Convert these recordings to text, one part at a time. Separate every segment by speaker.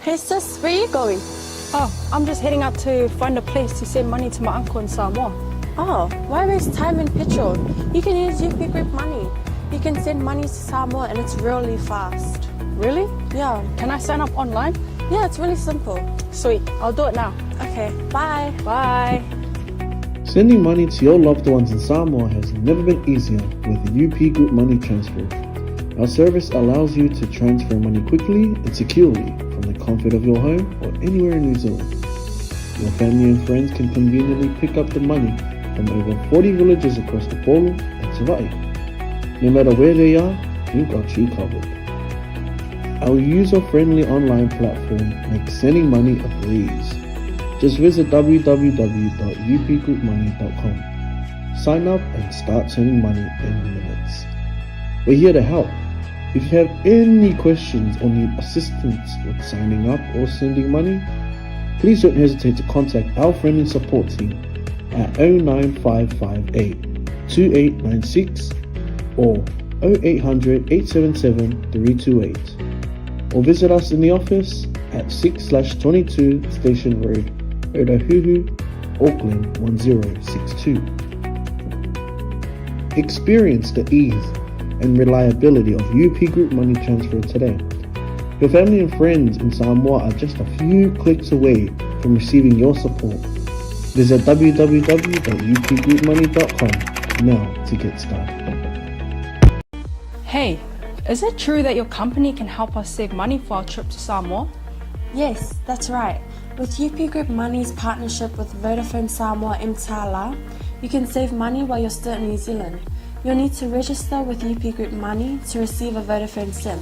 Speaker 1: Hey sis, where are you going?
Speaker 2: Oh, I'm just heading out to find a place to send money to my uncle in Samoa.
Speaker 1: Oh, why waste time and petrol? You can use UP Group Money. You can send money to Samoa and it's really fast.
Speaker 2: Really?
Speaker 1: Yeah.
Speaker 2: Can I sign up online?
Speaker 1: Yeah, it's really simple.
Speaker 2: Sweet, I'll do it now.
Speaker 1: Okay, bye.
Speaker 2: Bye.
Speaker 3: Sending money to your loved ones in Samoa has never been easier with the UP Group Money Transfer. Our service allows you to transfer money quickly and securely from the comfort of your home or anywhere in New Zealand. Your family and friends can conveniently pick up the money from over 40 villages across the Polo and 𝚟𝚑𝚍. No matter where they are, we've got you covered. Our user-friendly online platform makes sending money a breeze. Just visit www.upgroupmoney.com. Sign up and start sending money in minutes. We're here to help. If you have any questions or need assistance with signing up or sending money, please don't hesitate to contact our friendly support team at 09558 2896 or 0800 877 328, or visit us in the office at 6/22 Station Road, Otahuhu, Auckland 1062. Experience the ease and reliability of UP Group Money Transfer today. Your family and friends in Samoa are just a few clicks away from receiving your support. Visit www.upgroupmoney.com now to get started.
Speaker 2: Hey, is it true that your company can help us save money for our trip to Samoa?
Speaker 1: Yes, that's right. With UP Group Money's partnership with Vodafone Samoa 𝚟𝚑𝚅, you can save money while you're still in New Zealand. You'll need to register with UP Group Money to receive a Vodafone SIM.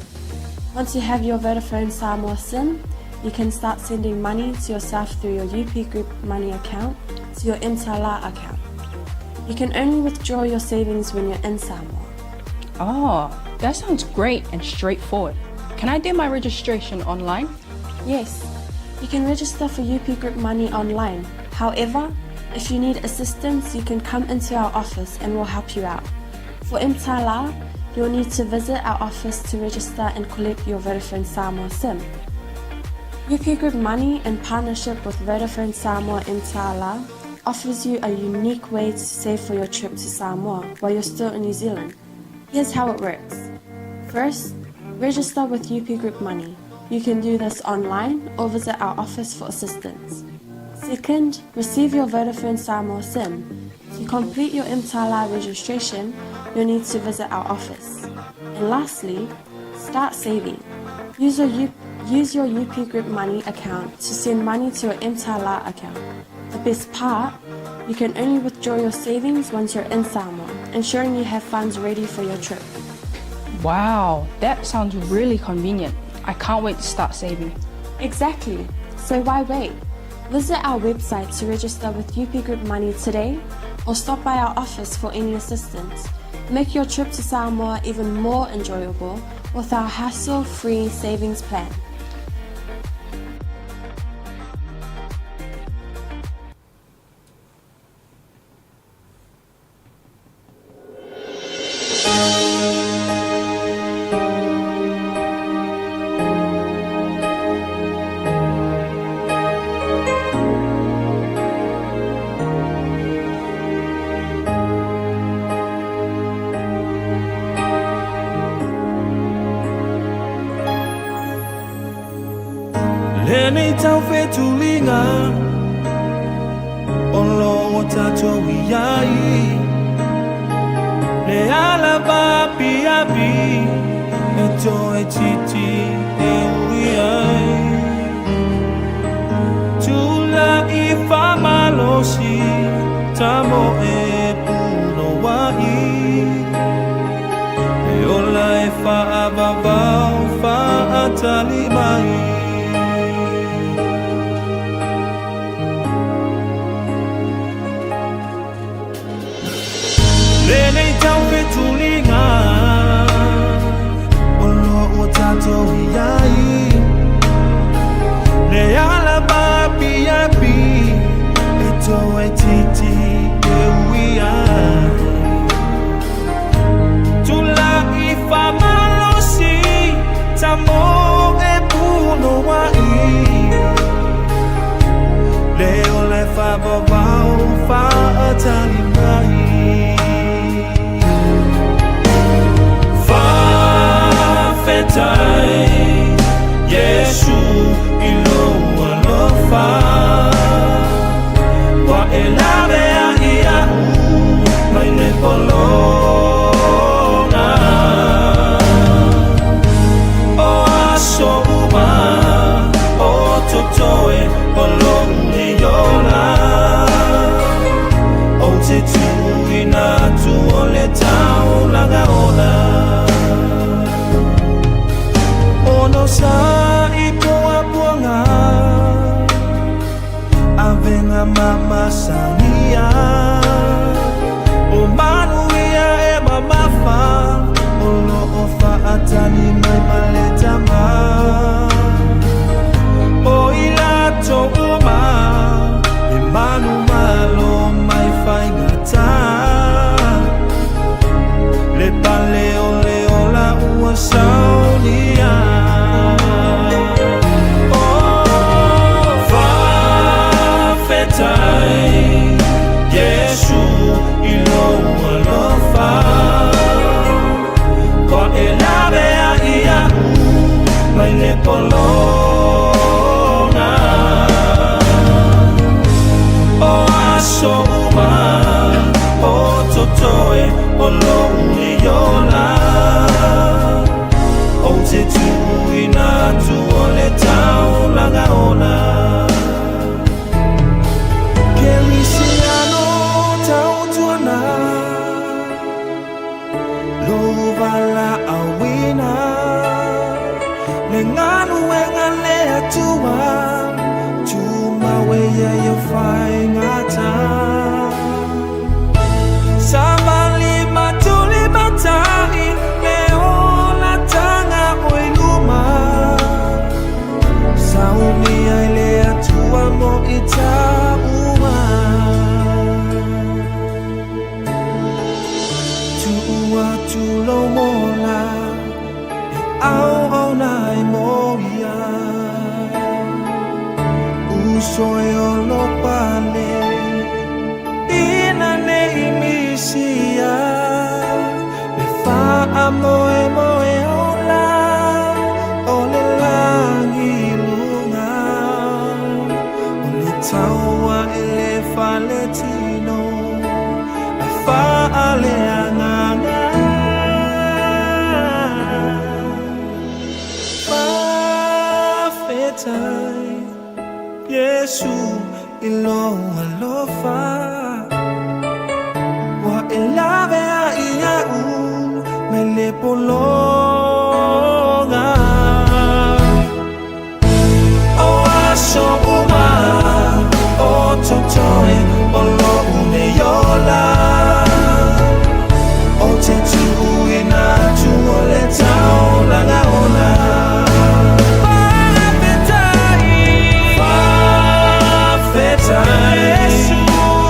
Speaker 1: Once you have your Vodafone Samoa SIM, you can start sending money to yourself through your UP Group Money account to your 𝚟𝚑𝚅 account. You can only withdraw your savings when you're in Samoa.
Speaker 2: Oh, that sounds great and straightforward. Can I do my registration online?
Speaker 1: Yes, you can register for UP Group Money online. However, if you need assistance, you can come into our office and we'll help you out. For 𝚟𝚑𝚅, you'll need to visit our office to register and collect your Vodafone Samoa SIM. UP Group Money, in partnership with Vodafone Samoa 𝚟𝚅, offers you a unique way to save for your trip to Samoa while you're still in New Zealand. Here's how it works. First, register with UP Group Money. You can do this online or visit our office for assistance. Second, receive your Vodafone Samoa SIM. To complete your 𝚟𝚅 registration, you'll need to visit our office. And lastly, start saving. Use your UP Group Money account to send money to your 𝚟𝚅 account. The best part, you can only withdraw your savings once you're in Samoa, ensuring you have funds ready for your trip.
Speaker 2: Wow, that sounds really convenient. I can't wait to start saving.
Speaker 1: Exactly. So why wait? Visit our website to register with UP Group Money today, or stop by our office for any assistance. Make your trip to Samoa even more enjoyable with our hassle-free savings plan.
Speaker 4: 𝚟𝚑𝚙𝚢𝚛 Tamo e puno wa i Mama Sania, O Manuia e Mama Fa, O Lo Ofa Atani Mai Maletama, O Ilato Uma, E Manu Malo Mai Faingata, Le Paleo Leola Ua Saunia. Yesu ilo alofa kwa elabe ya iya maile polona o aso uma o totoe o longe yola o te tu ina tu ole tau lagaona. Lovala awina Nenganu wengale atua Tuma weya yo faingata Samali matuli matai Leola tanga oiluma Saunia ile atua mo itauma Tulo mola au nai moia usoyo lo pale ina ne imisia me fa amoe moe ola ole langi lunga ole taua ele faletino me fa ale anganga Yesu ilo alofa wa elave a iau mele polonga o aso uma o totoe o lo une yola o te tu ina tu ole tau lagaona.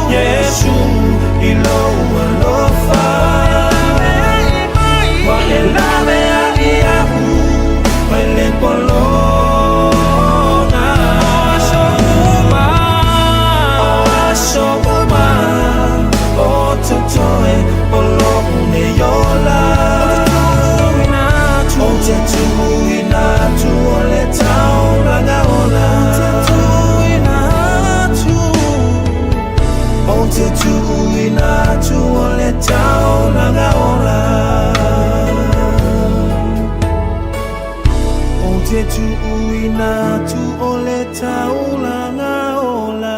Speaker 4: Yesu ilo alofa wa elave a iau maile polona aso uma o totoe o lo une yola o te tu ina tu ole tau lagaona. Te tu ina tu ole tau lagaola O te tu ina tu ole tau lagaola.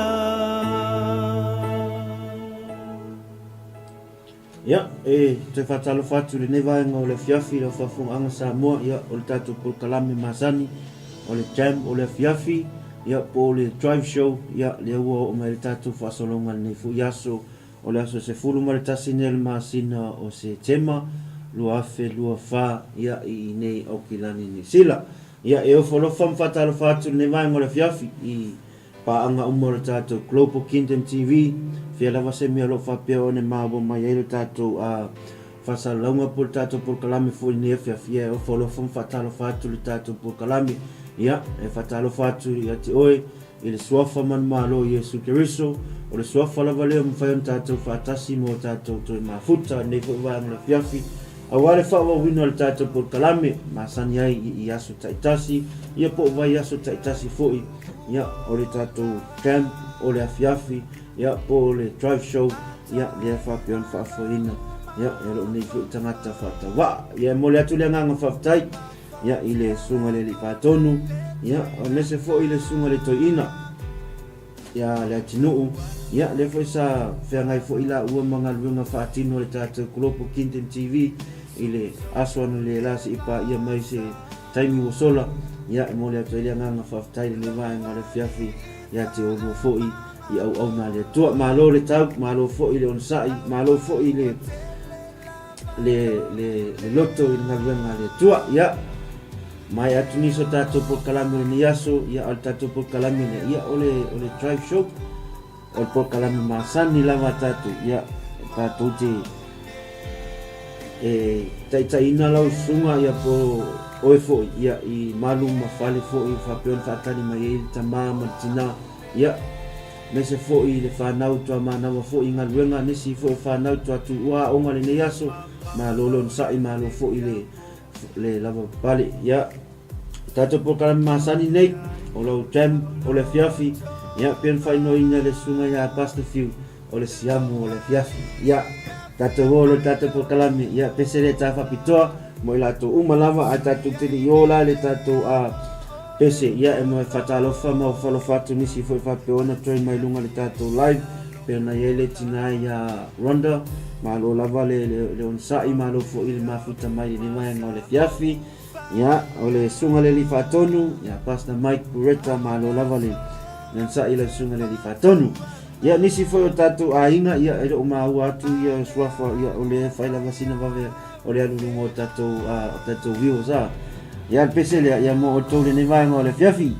Speaker 5: Ya, te whatalo whatu le nevaenga o le Afiafi o whafunga Samoa, ya, o le tatu Pulkalame Masani, o le jam o le Afiafi, ya po le drive show ya le ua o mai tatu whasolonga nei fu yaso o le aso se fulu ma le tasine le masina o se tema lua afe lua wha ya i nei au kilani ni sila ya e o whalofa mwhatalo whatu nei mai mo le Afiafi i paanga umo le tatu Global Kingdom TV fia lava se mea lo whapea o ne maabo mai e le tatu a whasalonga po le tatu Pulkalame fu ni Afiafi e o whalofa mwhatalo whatu le tatu Pulkalame ya e whatalo whatu ya te oe i le suafa manamalo Iesu Keriso, o le suafa lava leo mawhai on tātou whaatasi mo tātou toi mafuta, nei fo iwa ang le fiafi, a wale whawa wino le tātou por kalame, masani ai i aso taitasi, ia po vai aso taitasi foi, ia o le tātou camp, o le Afiafi, ia po le drive show, ia le whapion whaafoina, ia e lo nei fo tangata whatawa, ia mo le atu le nganga whaftai, ia i le sunga le li whatonu, ia o mese fo i le sunga le toina, ia le atinuu, ia le fo isa whiangai fo ila ua mga luenga whaatino le tātou kulopo Kingdom TV, i le aso anu le lasi ipa ia mai se taimi o sola, ia e mo le atu le nganga whaftai le vaenga le fiafi, ia te oru fo i au na le tua, malo le tau, malo fo i le onsai, malo fo i le loto i nga luenga le tua, ia mai atu niso tātou por kalame ni aso, ia al tātou por kalame ia o le drive show, o le por kalame masani lava tātou, ia tātou te taitaina lau sunga ia po oe fo ia i malu mawhale fo i whapeon whaatani mai e tamā matina, ia mese fo i le whanau tua manawa fo i ngā luenga nisi fo i whanau tua tu ua onga le nei aso, ma lolo nsai ma lo fo i le lava pale, ia tātou por kalame masani nei, o lau jam, o le fiafi, ia pian whaino ina le sunga ia Pastor Phil, o le siamu o le fiafi, ia tātou holo tātou por kalame, ia pese le tā whapitoa, mo i lātou umalava a tātou tini iola le tātou a pese, ia e mo e whatalofa ma o whalofatu nisi fo i whapeona toi mai lunga le tātou live, pena iele tina ia Ronda, ma lo lava le onsai, ma lo fo i le mafuta mai le mai o le fiafi, ia o le sunga le li whatonu, ia Pastor Mike Pureta, ma lo lava le onsai le sunga le li whatonu. Ia nisi foi o tātou a inga, ia e o mau atu, ia suafa, ia o le whaila vasina vave, o le alulungo o tātou viewers a. Ia pese lea, ia mo o tau le nevaenga o le fiafi.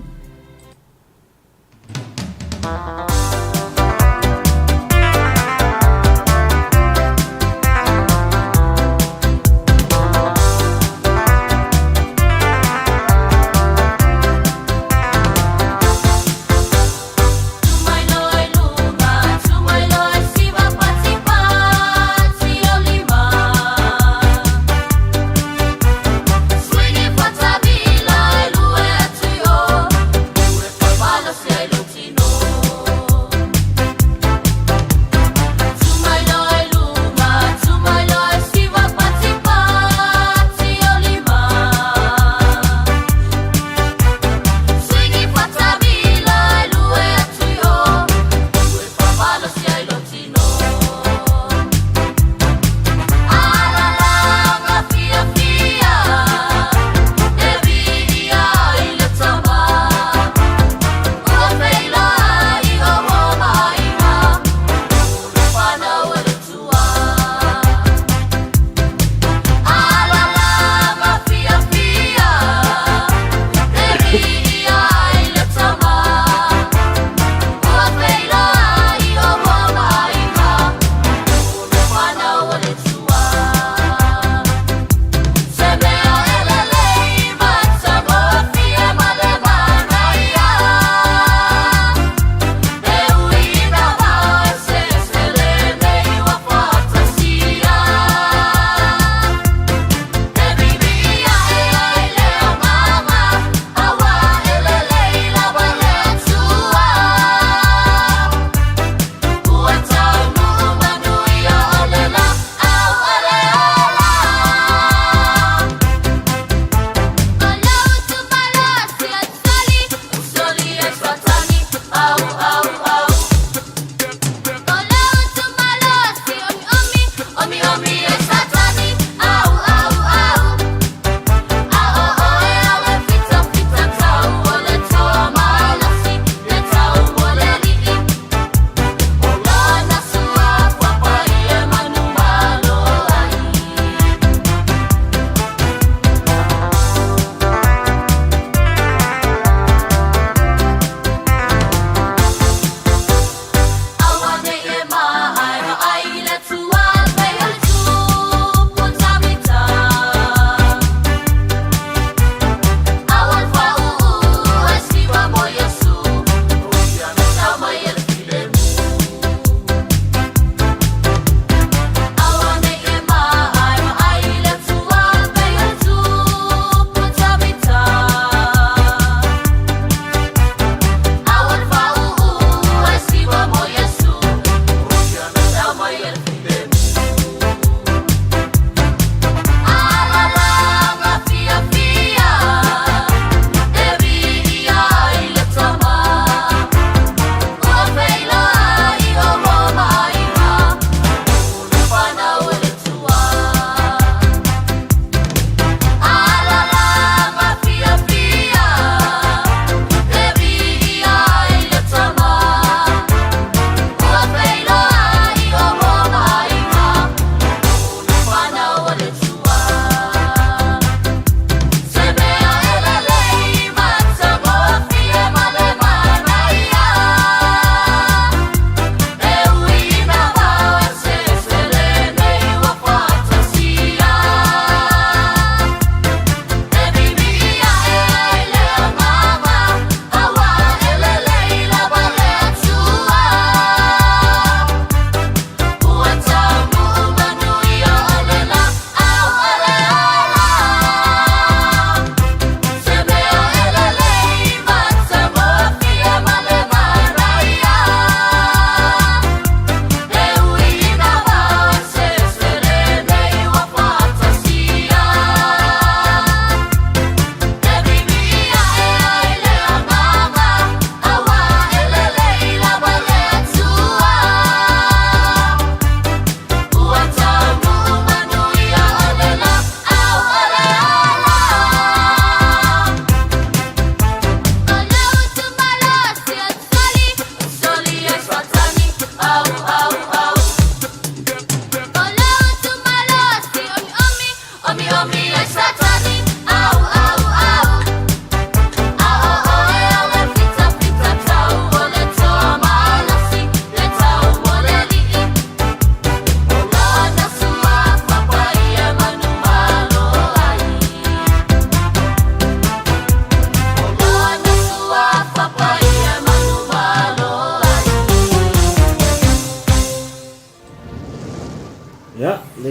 Speaker 6: Swinging for Tabila,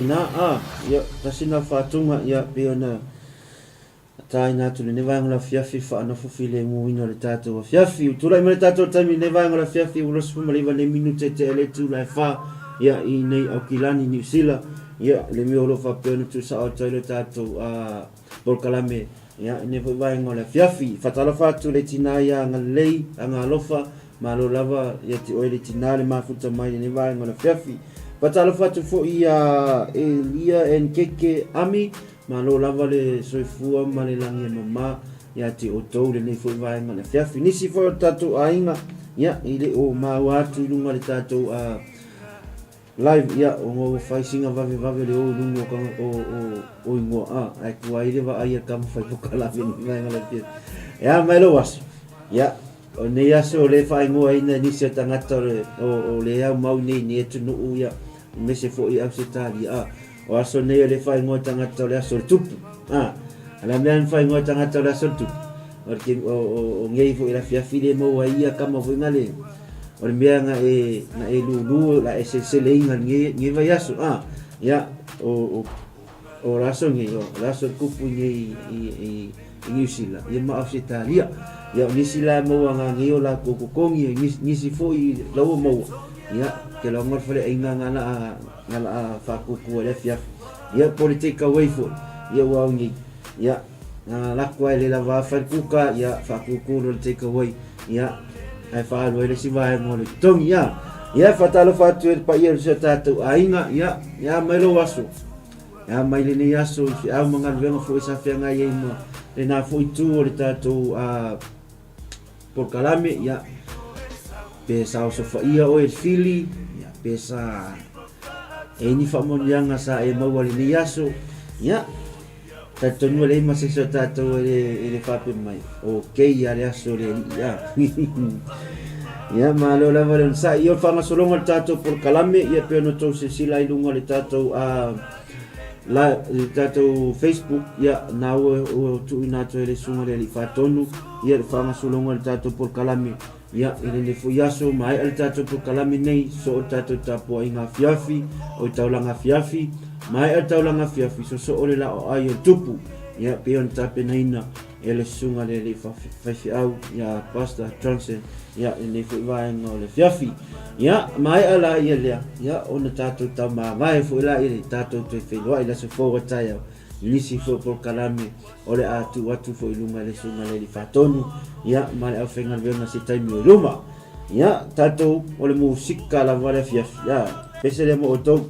Speaker 5: na ia tasina whātunga ia peona tai nā tūne ne vāngala Afiafi whaanofo while muina le tātou Afiafi. Uturai me le tātou taimi ne vāngala Afiafi urosu maliwa le minute te ele tū lai whā ia i nei au kilani New Zealand ia le mi olo whapeona tu sa o taile tātou Polkalame ia ne vāngala Afiafi. Whatala whātu le tina ia ngalei anga alofa ma lo lava ia te oe le tina le mafuta mai ne vāngala Afiafi. Whatala whātu fo ia Elia and Keke Ami ma lo lava le soifua ma le langi e mama ia te o tau le nei fo vaenga na Afiafi. Nisi fo tātou ainga ia i le o mau atu ilunga le tātou live ia o ngō whaisinga vave le o ilunga o ingoa ai kua ile wa aia kama whai pokalawe ni vaenga le Afiafi. Ia mai lo waso ia o nei aso o le whaingoa ina nisi o tangata o le au mau nei ni etu nuu ia mese fo i au se tali o aso nei le whaingoa tangata o le aso le tupu ala mea whaingoa tangata o le aso le tupu o ngei fo i la Afiafi le maua ia kama fo ingale o le mea nga e lulu la esesele inga nge vai aso ia o raso nge o raso kupu nge i New Zealand ia ma au se tali ia o nisi la maua nga nge o la kokokongi nisi fo i lau maua ia ke la ngar fale inga ngala whakuku le Afiafi ia politika away fo ia waungi ia lakwa le la whakakuka ia whakuku le take away ia ai whaalo le si vai mo le tongi ia whatalo whatu e pa ia se tātou ainga ia mai lo waso ia mai le nei aso i au mga luenga fo isa whianga ia ima le nā fo i tū o le tātou Polkalame ia pesa o sofa ia o e fili ia pesa e ni whamonianga sa e maua le ni aso ia tatonua le ima se so tātou e le whape mai o kei a le aso le ia ma leo lava le sa i o whangasolonga le tātou Polkalame ia peono tau se sila i lunga le tātou le tātou Facebook ia na o tu inato le sunga le whatonu ia le whangasolonga le tātou Polkalame ia ele le fuiaso mai al tātou Polkalame nei so o tātou tapua inga Afiafi o taulanga Afiafi mai al taulanga Afiafi so o le la o ai o tupu ia peon tape naina ele sunga le whaifi au ia pasta Johnson ia ele fuivaenga o le Afiafi ia mai ala ia lea ia o na tātou tau maa vai fuila ele tātou te whenua ila se fōga tai au nisi fo Polkalame o le atu fo ilunga le sunga le whatonu ia ma le au whenga venga se taimi o luma ia tātou o le musika la vale Afiafi ia pese le mo o tau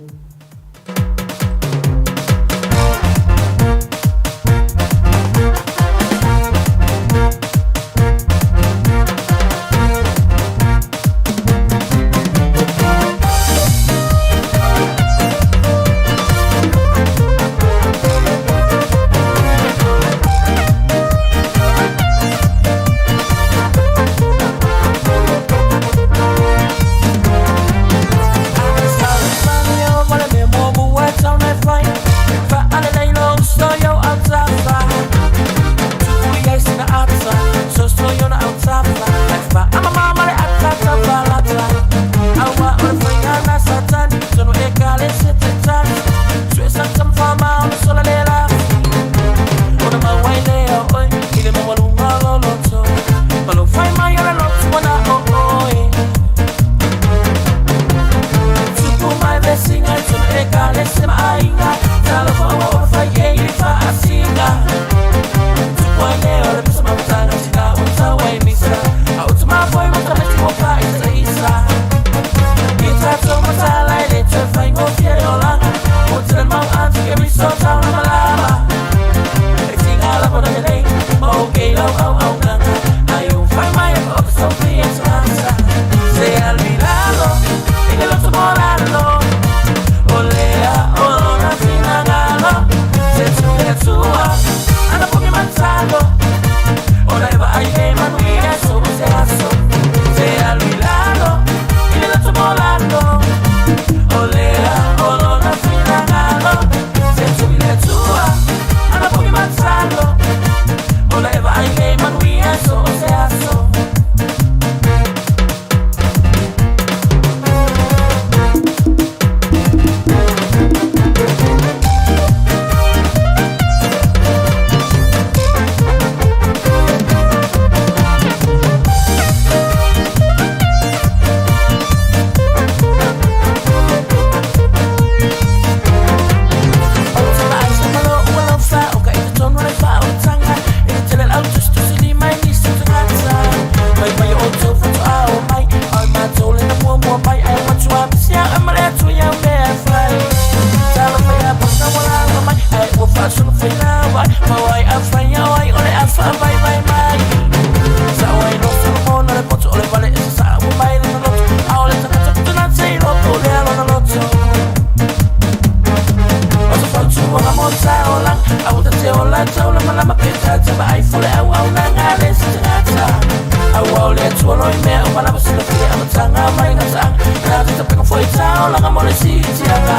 Speaker 4: nga mo le si tianga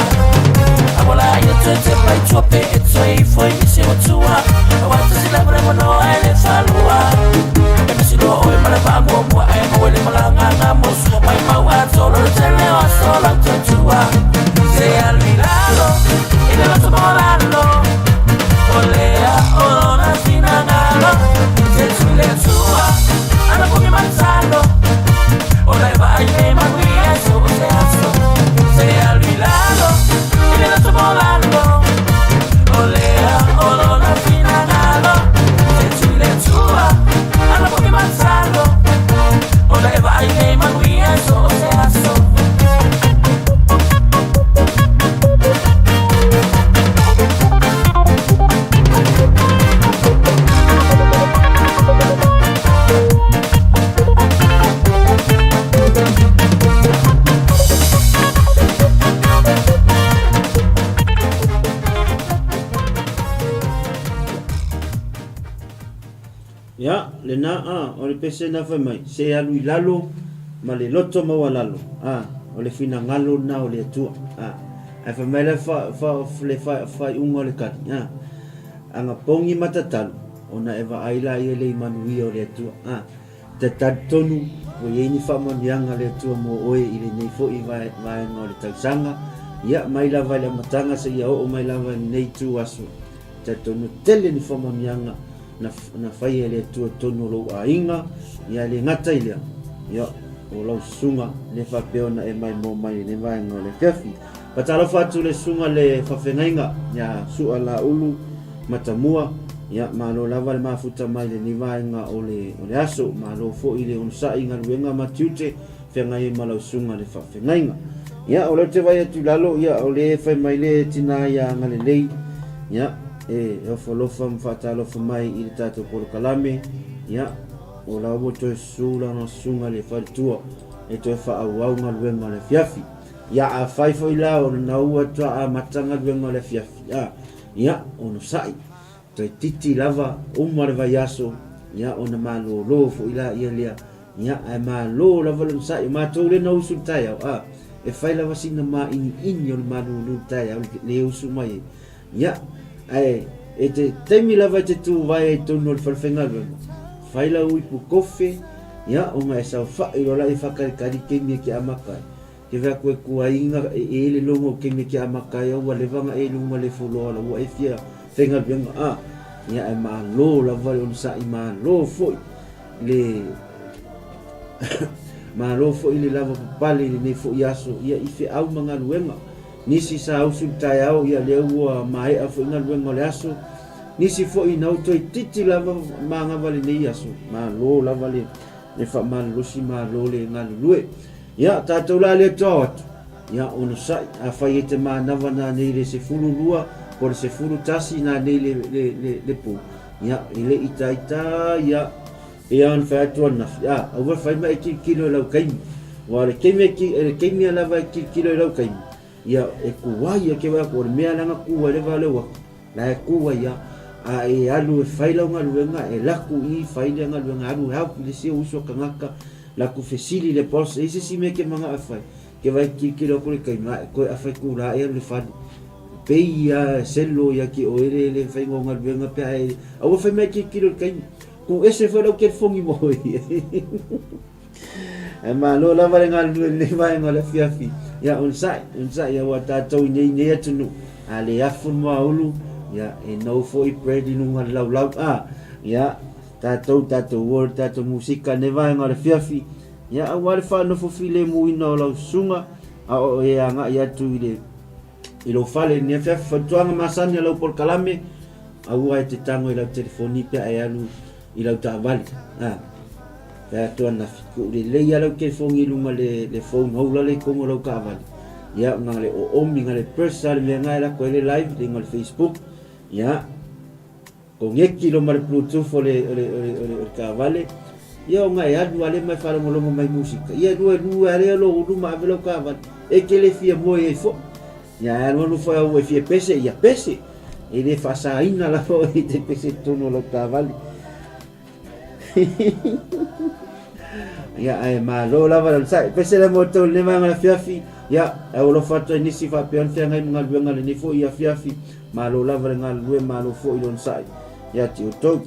Speaker 4: amola yo te pai chope e tsoi foi se o tua wa te sila mo no ele salua e me silo o mala pa mo mo e mo le mala nga mo su mai ma wa solo te le o solo te tua se al milagro y de los moralo olea olona sinangalo se chule tua ana po mi manzalo ola va ai ma guia so se aso se al milagro y de los moralo olea olona sinangalo se chule tua ana po mi manzalo ola va ai ma guia so se aso.
Speaker 5: Ya, lena o le pese na fa mai se alu lalo ma le loto ma lalo o le fina ngalo na o le tu ai fa mai le fa ungo le kat anga pongi matatalu ona eva aila ia le manui o le tu te tatonu o ye ni fa mo nyanga le tu mo oe ile nei fo i vai no le tausanga ya mai la vai le matanga se ia o mai la vai nei tu aso tatonu tele ni fa mo nyanga na fai ele tu tonu lo ainga ia le ngata ile ya o lo sunga le fa peona e mai mo mai le vai no le kafi patalo fatu le sunga le fa fengainga ya su ala ulu matamua ya malo lava le mafuta mai le ni vai nga o le aso malo fo ile on sa inga luenga matiute fengai malo sunga le fa fengainga ya o le te vai tu lalo ya o le fa mai le tina ya ngale lei ya o folofa mfatalo fa mai i tato por kalame ya o la boto sula no sunga le faltua e to fa au nga luenga le fiafi ya a fai foi la o na ua tua a matanga luenga le fiafi ya ono sai to titi lava umar vayaso ya ona malo lo fo ila ia lia ya a malo lava le sai ma to le no sultai e fai lava sina ma in yo malo lu tai le usu mai ya ai e te temi lava te tu vai e tonu le falfenga fai la ui pu kofe ya o mai sa fa i rola i whakarikari ke mea ki amakai ke vea koe kua inga e le longo ke mea ki amakai au le vanga e lunga le fuloa la ua e fia whenga venga ya e maa lo la vale on sa i maa lo foi le maa lo foi le lava papale le ne foi aso ia i fe au manga luenga nisi sa au sultai au ia le ua mai a foi nga luenga le aso nisi foi na auto titi lava manga vale nei aso maa lo la vale le fa mal losi ma lo le nga lue ya tatou la le tot ya ono sai a fai te ma na vana nei le se fulu lua por se fulu tasi na nei le pu ya ile ita ya an fa tu na ya over fai mai kilo la kai wa le kemi la va kilo la kai ya e kuwa ya ke va por me ala ku le va le wa la ku ya a e alu fai la nga luenga e la ku I fai la nga luenga alu help le se uso kangaka la ku fesili le pos e se si me ke manga fai ke vai ki lo ko kai ma ko a fai ku la e le fa pe ya selo ya ki o le fai nga luenga pe ai a fai me ki lo kai ku ese fa lo ke fongi mo e ma lo la va nga luenga le vai nga le fiafi ya on sai ya wa ta to nei tunu ale afu ma ulu ya e no foi predi nunga lau ya tato word tato musika ne vai ngare fiafi ya awal fa no fofile mu ina lau sunga o e anga ya tu ilo fale ne fiafi fatuanga masanya lau por kalame au ai te tango ila telefoni pe ai alu ila ta vali ya to na fiku le ya lau ke fongi lunga le phone hola le como lau ka vali ya ngale o omi ngale personal me ngala ko le live le ngal Facebook ya coneki lo mal bluetooth le cavale ya nga ya du ale mai fala mo mai musica ya du ale lo du ma velo cavale e che le fie mo e fo ya no fo o fie pese ya pese e le fa sa ina la fo e te pese tono lo cavale ya ai ma lo la va sai pese le moto le ma la fiafi ia e o lo fatu nisi fa pian te ngai mga luenga le nifo ia fiafi ma lo lava le ngal lue ma lo fo i lon sai ia ti o tau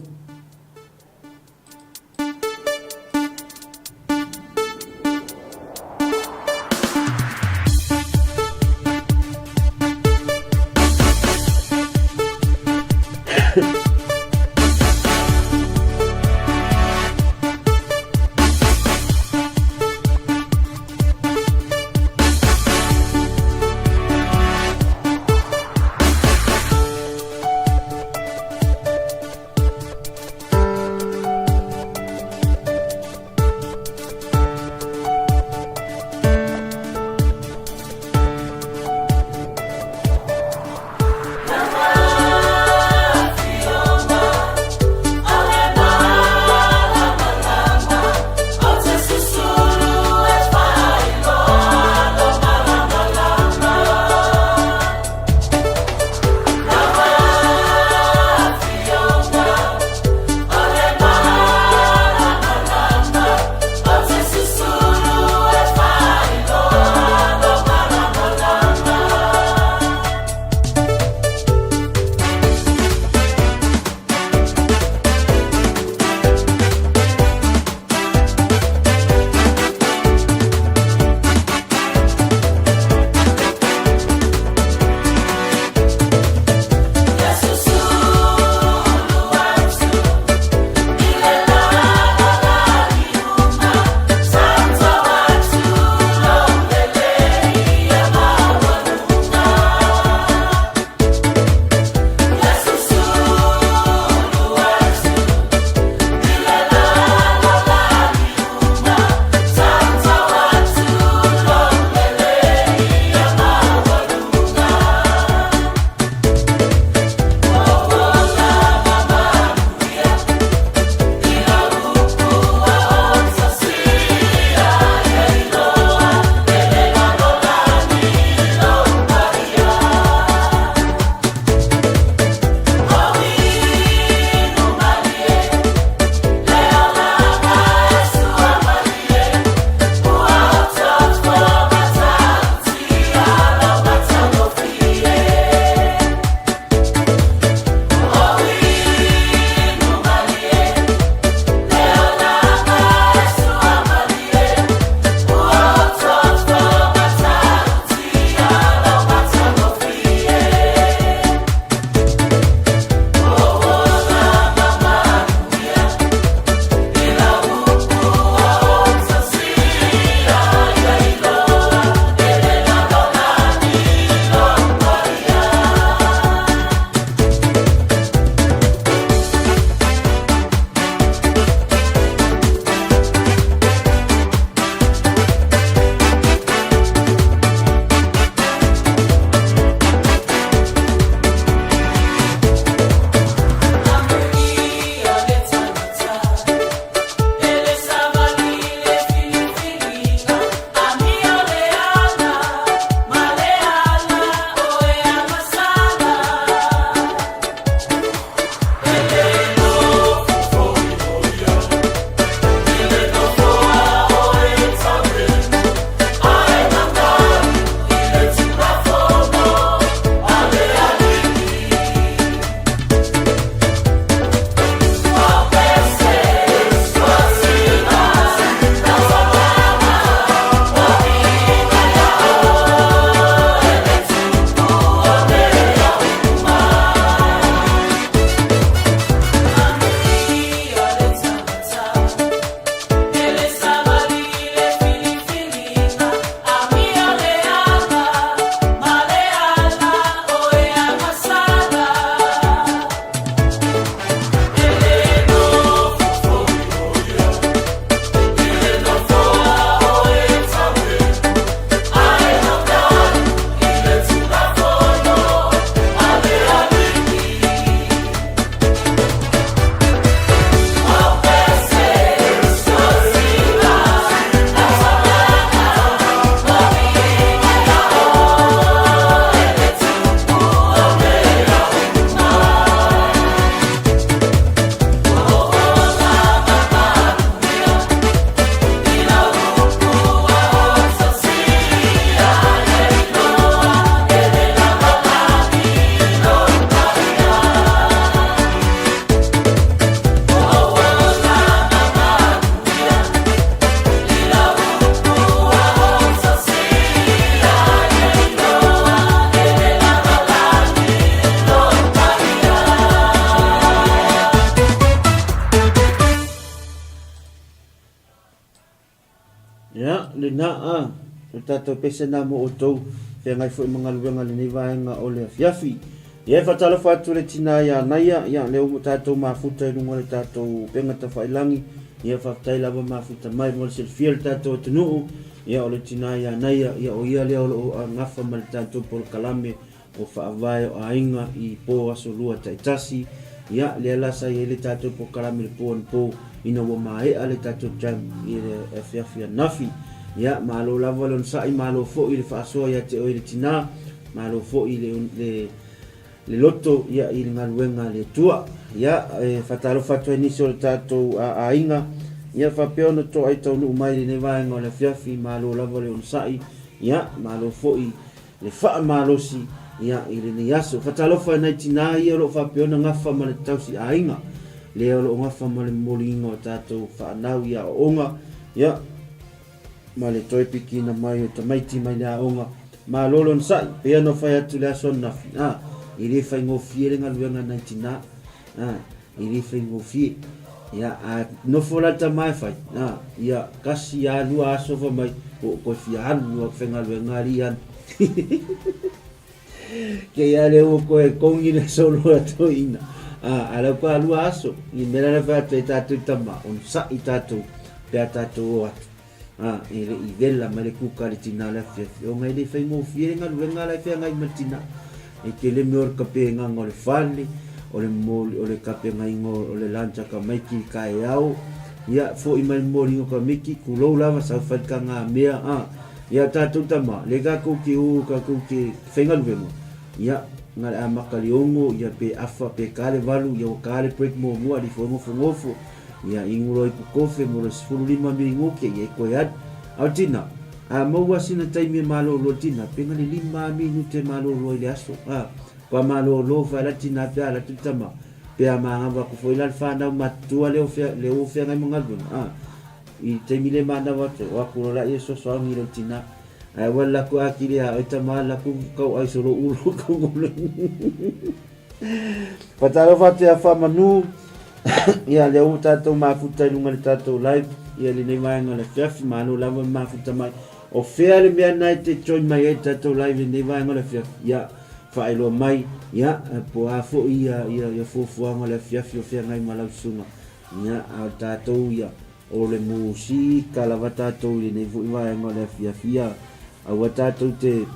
Speaker 5: Ya, lina o tatou pese na mo o tou whengai fo i mga luenga le nevaenga o le Afiafi. Ia e whatalofa atu le tina ia naia, ia leo mo tatou mafuta i lunga le tatou pengata whailangi, ia whaftai lava mafuta mai mo le selfia le tatou atunuu, ia o le tina ia naia, ia o ia leo o ngafa ma le tatou polo kalame o whaavae o ainga i pō aso lua taitasi, ia le alasa i le tatou polo kalame le pō an pō ina wa maea le tatou jam i le Afiafi nafi. Ya malo lava lon sai malo fo i le faasoa ia te o i le tina, malo fo i le loto ia i le ngaluenga le tua. Ia fatalo fatua nisi o le tatou a inga, ia fapeona to ai tau nuu mai le nevaenga o le Afiafi, malo lava le on sai, ia malo fo i le faa malosi ia i le niaso. Fatalo fa nai tina ia lo fapeona ngafa ma le tausi a inga, le lo ngafa ma le molinga o tatou faanau ia o onga, ia ma le toi piki na mai o tamaiti mai le aonga ma lolon sai pea no fai atu le aso nafi i le fai ngofie le ngaluenga na tina i le fai ngofie ia no folata mai fai ia kasi a lua aso fa mai o ko fia anu o fai ngaluenga rian ke ia le o ko e kongi le solo ato ina ala ko lua aso i mera le fai atu e tatu tama on sa i tatu pea tatu o atu ele i vela ma le kuka le tina le Afiafi o ngai le fai ngofie ngaluenga le fai ngai matina e ke le meor kape nganga o le fale o le moli o le kape ngai o le lancha ka maiki ka e au ia fo i mai moli o ka miki kulou lava sa fai ka ngā mea ia tātou tama le ka kuki u ka kuki fai ngaluenga ia ngā le amaka li ongo ia pe afa pe kale valu ia o kale break mo mua li fo ngofo ia inguro i pukofe mo le 15 minguke ia koe ad au tina maua sina taimi malo lo tina penga le 5 minute malo lo ile aso pa malo lo fa la tina pia la tutama pia maanga ko foi la fana matua le ofia ngai mangalu i taimi le mana wa ko la yeso so ngi lo tina wala ko akili a tama la ku ko ai solo ulo ko patalo fate a fa manu ia le o tatou mafuta i lunga le tatou live ia le nei vaenga le Afiafi malo lava mafuta mai o fea le mea nai te join mai e tatou live le nei vaenga le Afiafi ia whaeloa mai ia po a fo ia fuafuanga le Afiafi o fea ngai malausunga ia a tatou ia o le musika lava tatou le nei vaenga le Afiafi ia au a tatou te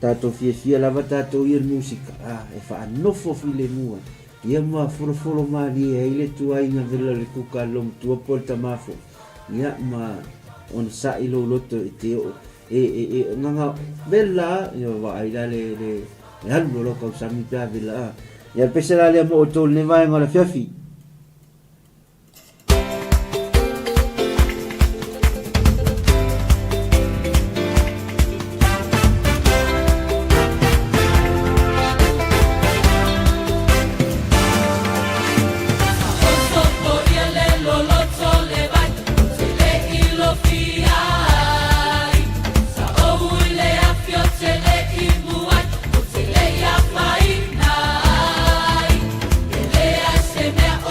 Speaker 5: tatou fia lava tatou ia le musika e whaanofo fi le mua ia ma folo mali e ile tua inga vela le kuka lom tua polta mafo ia ma on sa ilo loto te nganga bella yo va ila le halu lo ka sami pa vela ia pesela le mo to le vai ma le Afiafi
Speaker 6: 𝚟𝚒𝚍𝚎𝚘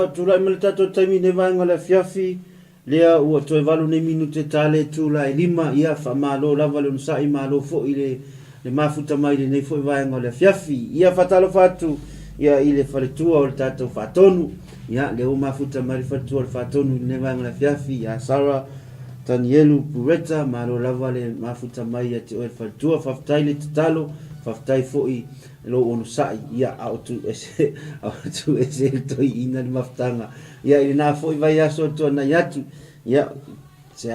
Speaker 5: Ya tula melita to taimi ne vai ngala fiafi lea ua toe valu ne minute tale tula e lima ia fa malo lava le sai malo fo ile le mafuta mai le nei fo vai ngala fiafi ia fatalo fatu ia ile faletua o le tatou fatonu ia le o mafuta mai faletua le fatonu ne vai ngala fiafi ya Sara Tanielu Pureta malo lava le mafuta mai te o faletua faftai le tatalo faftai foi lo ono sai ia autu ese to ina maftanga ia ina foi vai aso to na yatu ia se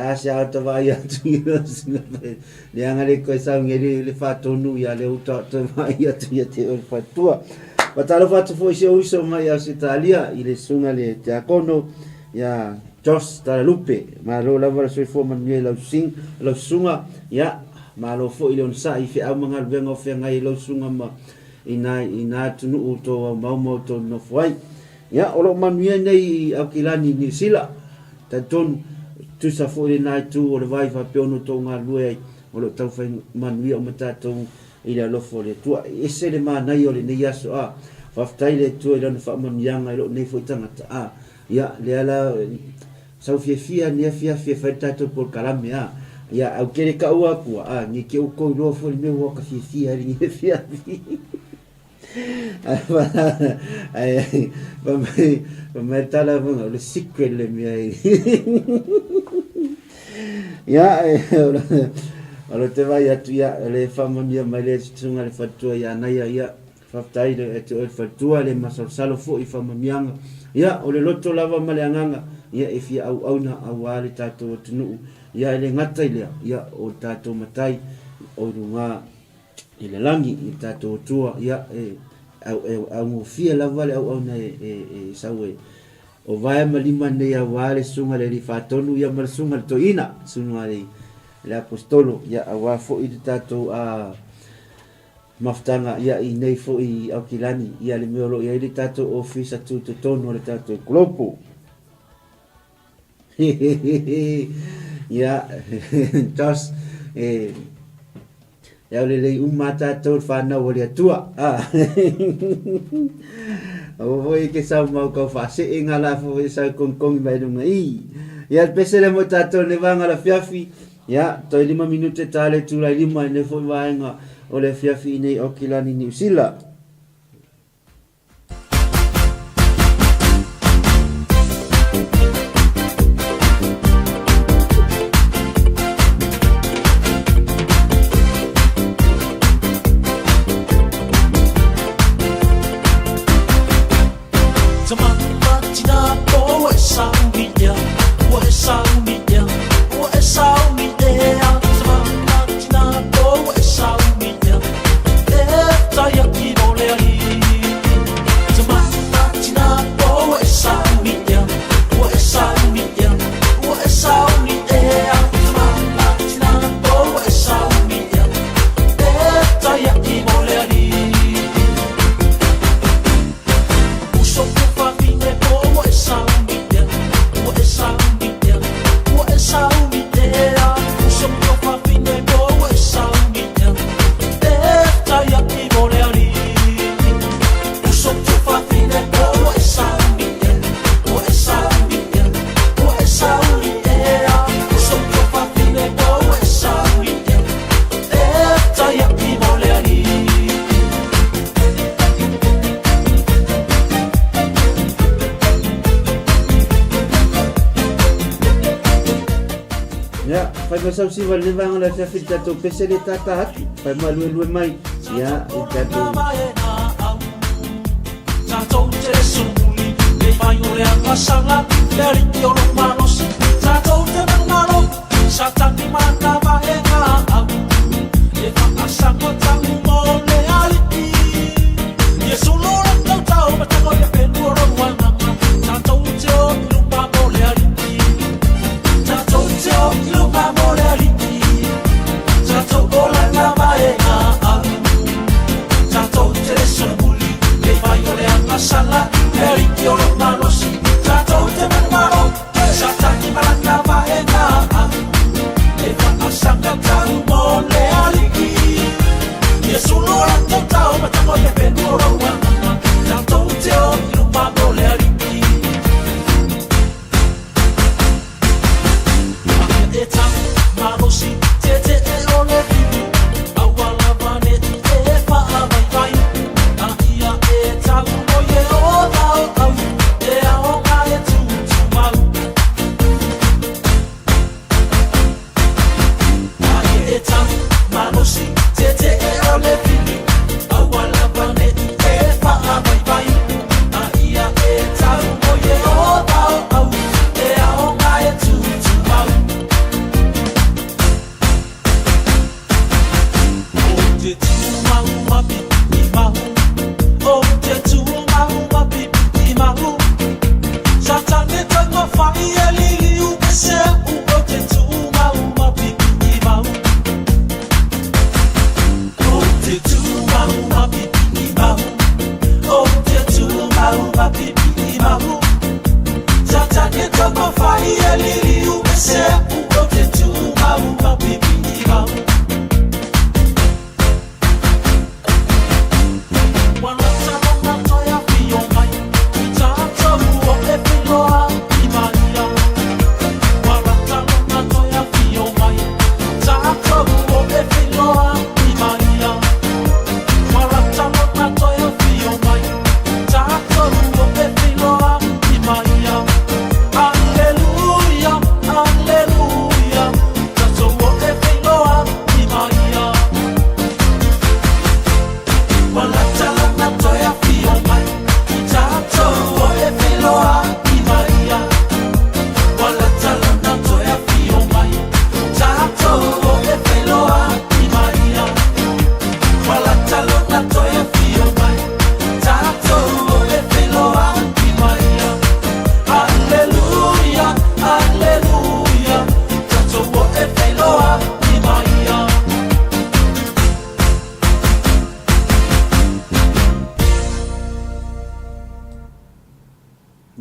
Speaker 5: to vai atu le angale ko sa ngere le fatonu ia le uta to vai atu ia te o fatua batalo fatu foi se uso mai as Italia ile sunga le te akono ia Jos Taralupe ma lo lava so fo man le lo sunga ia ma lo fo ile on sai fe au manga venga fe ngai lo sunga ma ina tunu to mau to no foi ya o lo manuia nei au kilani ni sila ta ton tu sa fo ile nai tu o le vai fa pe ono to nga lue o lo tau fa manuia o mata to ile lo fo le tu ese le ma nai o le nei aso a fa ftai le tu ile no fa manyanga lo nei fo tanga a ya le ala sau fia ni fia fa tato por kalame a ya au kere ka ua ku a ni ke u ko lo fo le wo ka fia ni fia Vamos tala bueno le secret le mia ya alo te vai atu ya le fama mia mai le tsunga le fatua ya na ya faftai le te fatua le masalo fo I fama mianga ya o le loto lava maleanganga ya if ya au na awale tato tunu ya le ngata ile ya o tato matai o runga ile langi I tato tua ya au fia la vale au na sawe o vai malima ne ya vale sunga le fatonu ya mal sunga to ina sunga le apostolo ya awa fo I tato a maftanga ya I nei fo I akilani ya le meolo ya I tato office tu tono le tato globo ya just ya le umata to fana o le tua o voi ke sa mau ka fa se ingala fo sa kong mai no mai ya pesele mo tato ne vanga la fiafi ya to 5 minute tale tu la 5 ne fo vanga o le fiafi nei okilani New Zealand Pasal si wale vang la fiafi tato pese le tata hati pai malue mai ya tato tato te sumuli le pai o le amasanga le ritio lo manos tato te malo satani mata va enga le fa asanga tangu mo le aliti yesu lo la tau mata ko ya penu ro wana tato te o lupa mo le aliti tato te o lupa mo le aliti tato bola na maenga tato te sumuli le pai o le amasanga le ritio lo manos tato te malo satani mata va enga le fa asanga tangu mo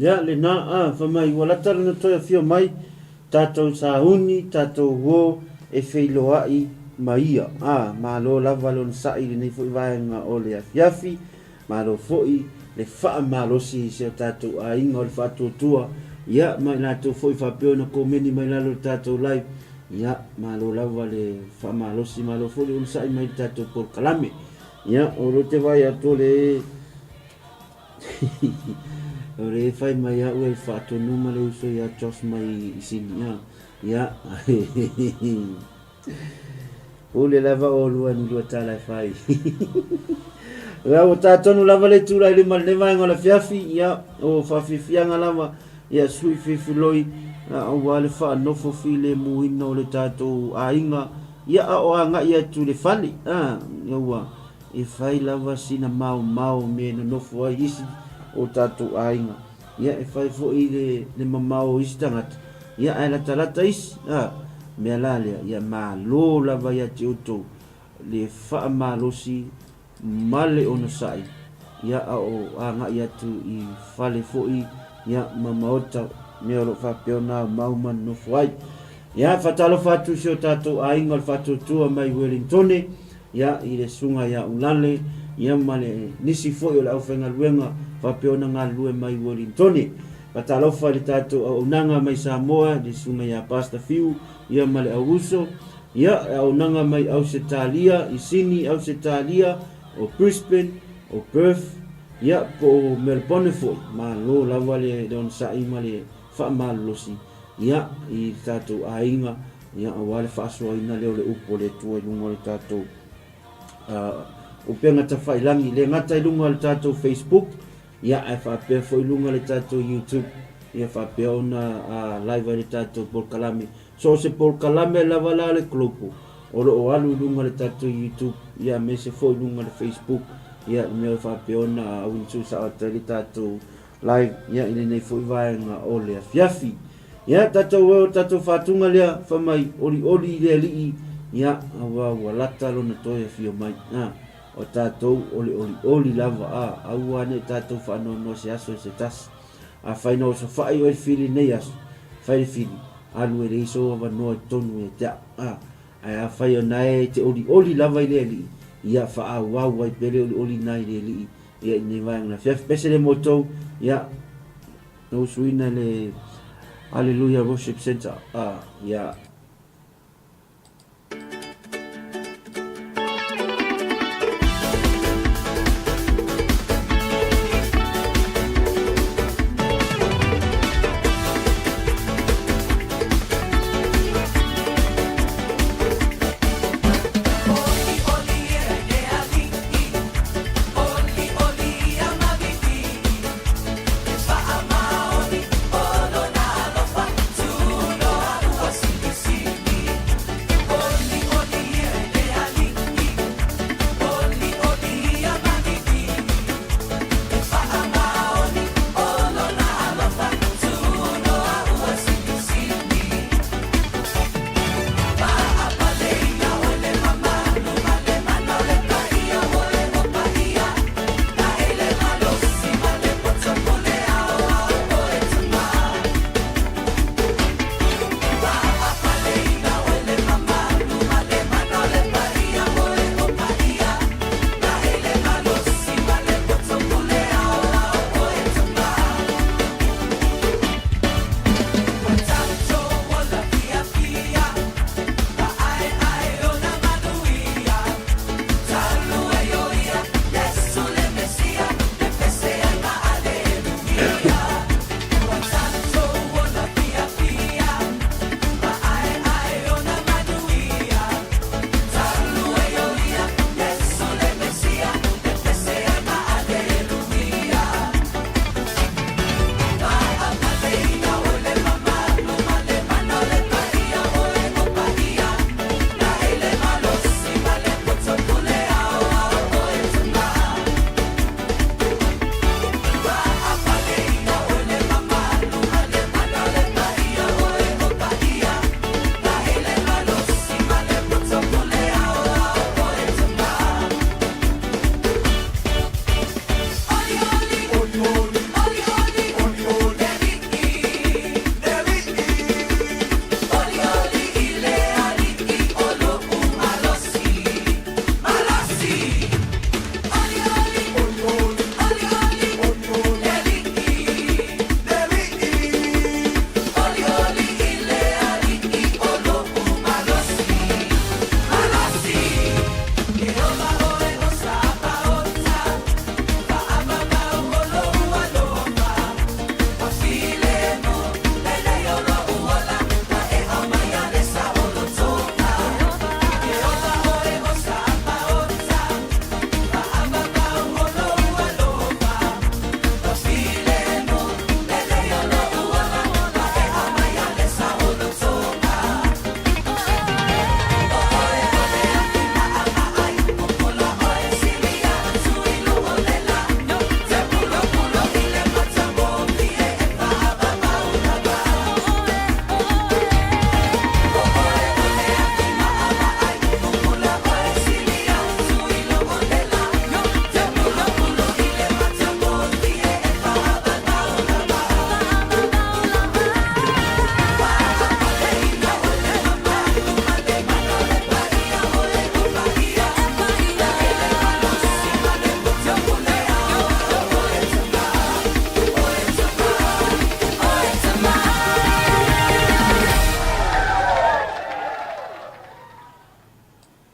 Speaker 5: Ya le na famai wala tala na toya fio mai tatou sauni tatou wo e feiloai maia ma lo lava lo sai ni foi vai nga ole afiafi ma lo foi le fa ma lo si se tatou a inga le fa tua ya mai na to foi fa pe na komeni mai la lo tatou live ya ma lo lava le fa ma lo si ma lo foi un sai mai tatou por kalame ya o lo te vai a to le ore fai mai a ue fa to numa le uso ya chos mai sini ya ole lava o lua ni lua tala fai ra o tatonu lava le tura ile mal ne vai ngola fiafi ya o fa fianga lava ya sui fifiloi o wale fa no fo file muino le tato ainga ya o anga ya tu le fali ya wa e fai lava sina mau me no fo isi o tato ainga ya e fai fo ile le mamao istangat ya ala talata is me alalia ya ma lo lava ya tioto le fa malosi male ono sai ya o anga ya tu i fale fo i ya mamaota me lo fa peona mauman no foi ya fatalo fatu sio tato ainga fatu tu mai Wellington ya ile sunga ya ulale ya male nisi fo yo la ofenga luenga fa peona ngalue mai Wellington fatalo fa le tato unanga mai Samoa di sunga ya pasta fiu ya male auso ya unanga mai Australia isini Australia o Brisbane o Perth ya po Melbourne fo ma lo la vale don sai male fa malosi ya i tato ainga ya wale fa so ina le upo le tu lungo le tato o penga ta fai langi le ngata lungo le tato Facebook ya fa pe fo lungo le tato YouTube ya fa pe ona live le tato por kalame so se por kalame la vala le klopo o lo alu lungo le tato YouTube ya me se fo lungo le Facebook ya me fa pe ona un su sa le tato live ya ile nei fo vai nga ole afiafi ya tato fatunga le fa mai oli le li ya wa lata lo na to ya fio mai o tato oli lava aua ne tato fa no se aso se tas a fai no so fai o fili nei as fai fili alu e so va no tonu e ta a fai o nai te oli lava ile li ya fa wa pele oli nai le li ya ni vai na fiaf pesele moto ya no suina le Hallelujah Worship Center ya
Speaker 4: Oli,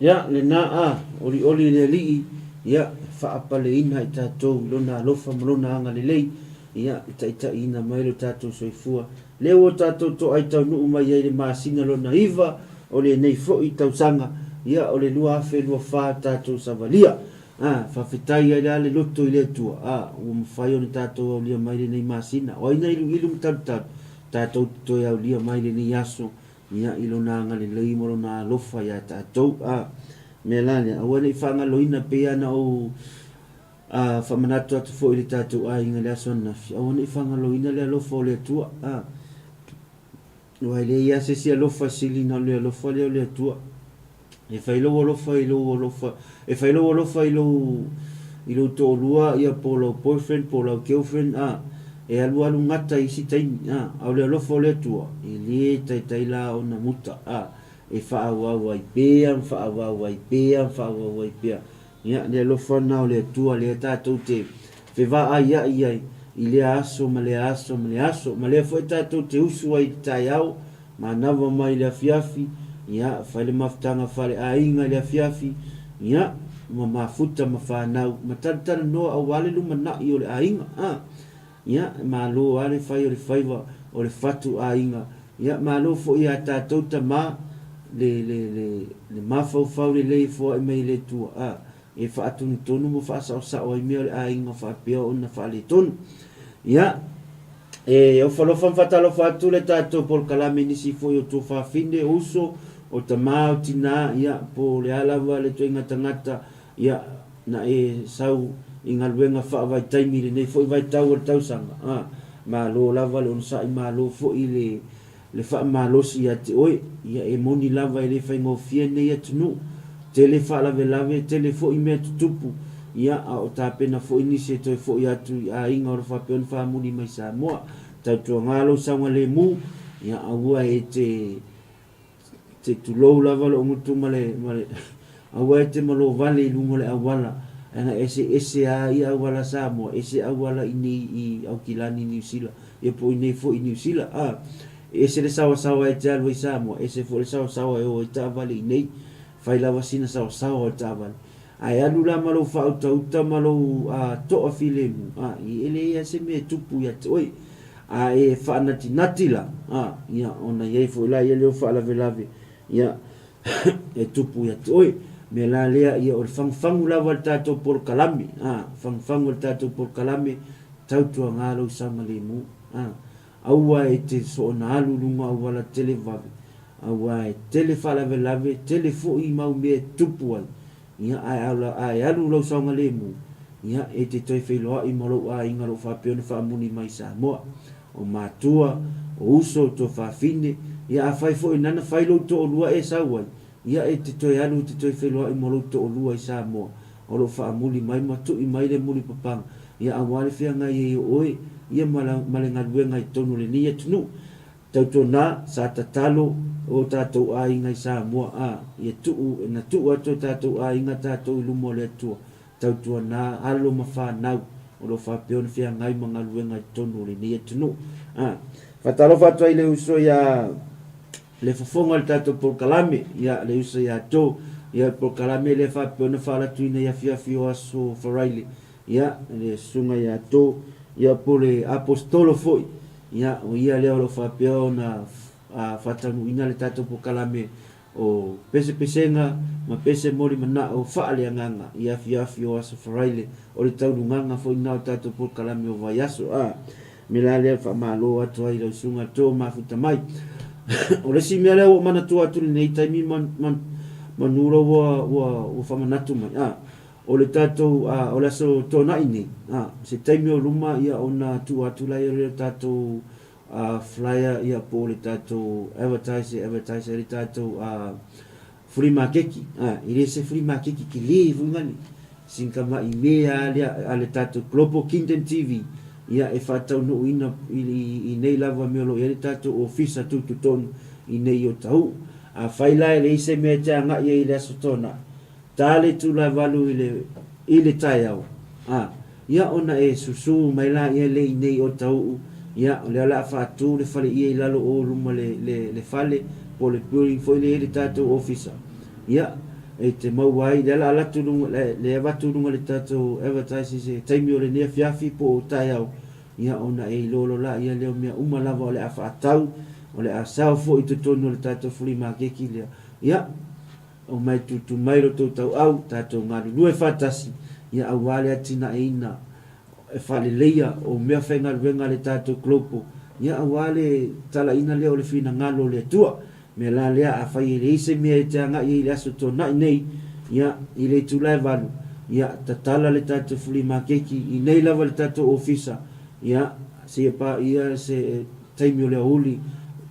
Speaker 5: ia lena oli le li ia faapaleina i tatou lona alofa ma lona aga lelei ia itaʻitaʻina mai lo tatou soifua lea ua tatou toʻai taunuu mai ai le masina lona iva o lenei foʻi tausaga ia o le lua afe lua fā tatou savalia faafetai ai le loto i le atua ua mafai ona tatou aulia mai lenei masina o aina iluilu ma talutalu tatou toe aulia mai lenei aso ia i lona agalelei ma lona alofa iā tatou mea la lea aua leʻi faagaloina pei ana ou faamanatu atu foʻi le tatou aiga le aso anafi aua neʻi faagaloina le alofa o le atua ua lea ia sesi alofa silina o le alofa lea o le atua e failou alofa i lou alofa e failou alofa i lou toʻalua ia po lau boyfriend po lau girlfriend e alualu gata i sitaimi au le alofa o le atua e lē taitai la ona muta e faauau ai pea ma faauau ai pea ma faauau ai pea ia le alofa na o le atua lea tatou te fevaaaiaʻi ai i le aso ma le aso ma le aso ma lea foʻi tatou te usu ai taiao manava mai le afiafi ia fai le mafutaga faaleaiga i le afiafi ia ma mafuta ma fanau ma talitala auale lumanaʻi o le aiga ia malo ale fai o le faiva o le fatu aiga ia malo foʻi iā tatou tamā le mafaufau lelei foaʻi mai le tua e faatunutonu ma faasaʻosaʻo ai mea o le aiga faapea ona faaletonu ia e ofalofa ma faatalofa atu le tatou polokalame nisi foʻi o tuafafine uso o tamā o tinā ia po le alava le toiga tagata ia na e sau i galuega faavaitaimi lenei foʻi vaitau o le tausaga malo lava le ona saʻi malo foʻi le faamalosi iā te oe ia e moni lava i le faigofia nei atunuu tele faalavelave tele foʻi mea tutupu ia o tapena foʻi nisi e toe foʻi atu i aiga o le faapea ona famuli mai Samoa tautuaga lou sauga lemu ia aua e te tulou lava loo gutu ma le aua e te malo vale i luga o le auala anga ese ia auala Samoa ese auala i aukilani New Zealand ia po i nei foʻi New Zealand ese le sawasawa e te alu i Samoa ese foʻi le sawasawa e o e taavale i nei fai lava sina sawasawa o e taavale ae alu la ma lou faautauta ma lou toʻa filemu i ele ia se mea tupu ia te oe e faanatinati la ia ona iai foʻi la ia leo faalavelave ia e tupu ia te oe me la lea ia o le fagufagu lava le tatou polokalame fagufagu o le tatou polokalame tautuaga lou sauga lemu aua e te soʻona alu luga auala tele vave aua e tele faalavelave tele foʻi mau mea tupu ai ia ae alu lou sauga lemu ia e te toe feiloaʻi ma lou aiga loo faapea ona faamuni mai Samoa o matua o uso to fafine ia afai foʻi nana fai lou toʻalua e sau ai ia e te toe alu te toe feiloaʻi ma lou toʻalua i Samoa o loo faamuli mai ma tuʻi mai le muli papaga ia auā le feagai ai o oe ia ma le galuega i tonu lenei atunuu tautona sa tatalo o tatou aiga i Samoa ia na tuu atu tatou aiga tatou i luma o le atua tautuana alo ma fanau o lo faapea ona feagai ma galuega i tonu lenei atunuu faatalofa atu ai le uso ia le fofoga o le tatou polokalame ia le uso iā tō ia le polokalame le faapea ona faalatuina i Afiafi.Or aso faraile ia le susuga iā tō ia po le apostolo foʻi ia o ia lea o lo faapea ona faatanuuina le tatou polokalame o pesepesega ma pese moli manaʻo faaleagaga i Afiafi.Or aso faraile o le taunugaga foʻi na o tatou polokalame o vai aso me la lea faamālō atu ai lau suga tō mafuta mai o lesi mea lea ua manatua atu lenei taimi manula ua faamanatu mai o le tatou o le aso tonaʻi nei se taimi o luma ia ona tuu atu lai o le tatou flyer ia po le tatou advertiser le tatou free makeki i le se free makeki ki lē fuigani sinkamaʻi mea lea a le tatou Global Kingdom TV ia e faataunuuina i nei lava mea lo ia le tatou ofisa tututonu i nei o tau fai la e le ise mea te agaʻi ai le aso tona tale tulavalu i le taeao ia ona e susu mai la ia le i nei o tau ia o le ala faatū le faleʻia i lalo o luma le fale po le puring foi le tatou ofisa ia e te mau ai le ala tulunga le avatulunga le tatou advertise se taimi o le ne Afiafi po o tai au ia ona e lolo la ia leo mea uma lava o le afaatau o le asao fo i totonu o le tatou fuli makeki lea ia o mai tutu mai lo tau au tatou ngalulua e fatasi ia auale atina e ina e faleleia o mea whaingaluenga le tatou klopo ia auale tala ina leo le fina ngalo le tua me la lea a whai le ise mea e te anga i le aso tō nai nei ia i le tūlai valu ia tatala le tatou fuli makeki i nei lava le tatou ofisa ia se pa ia se taimi o le auli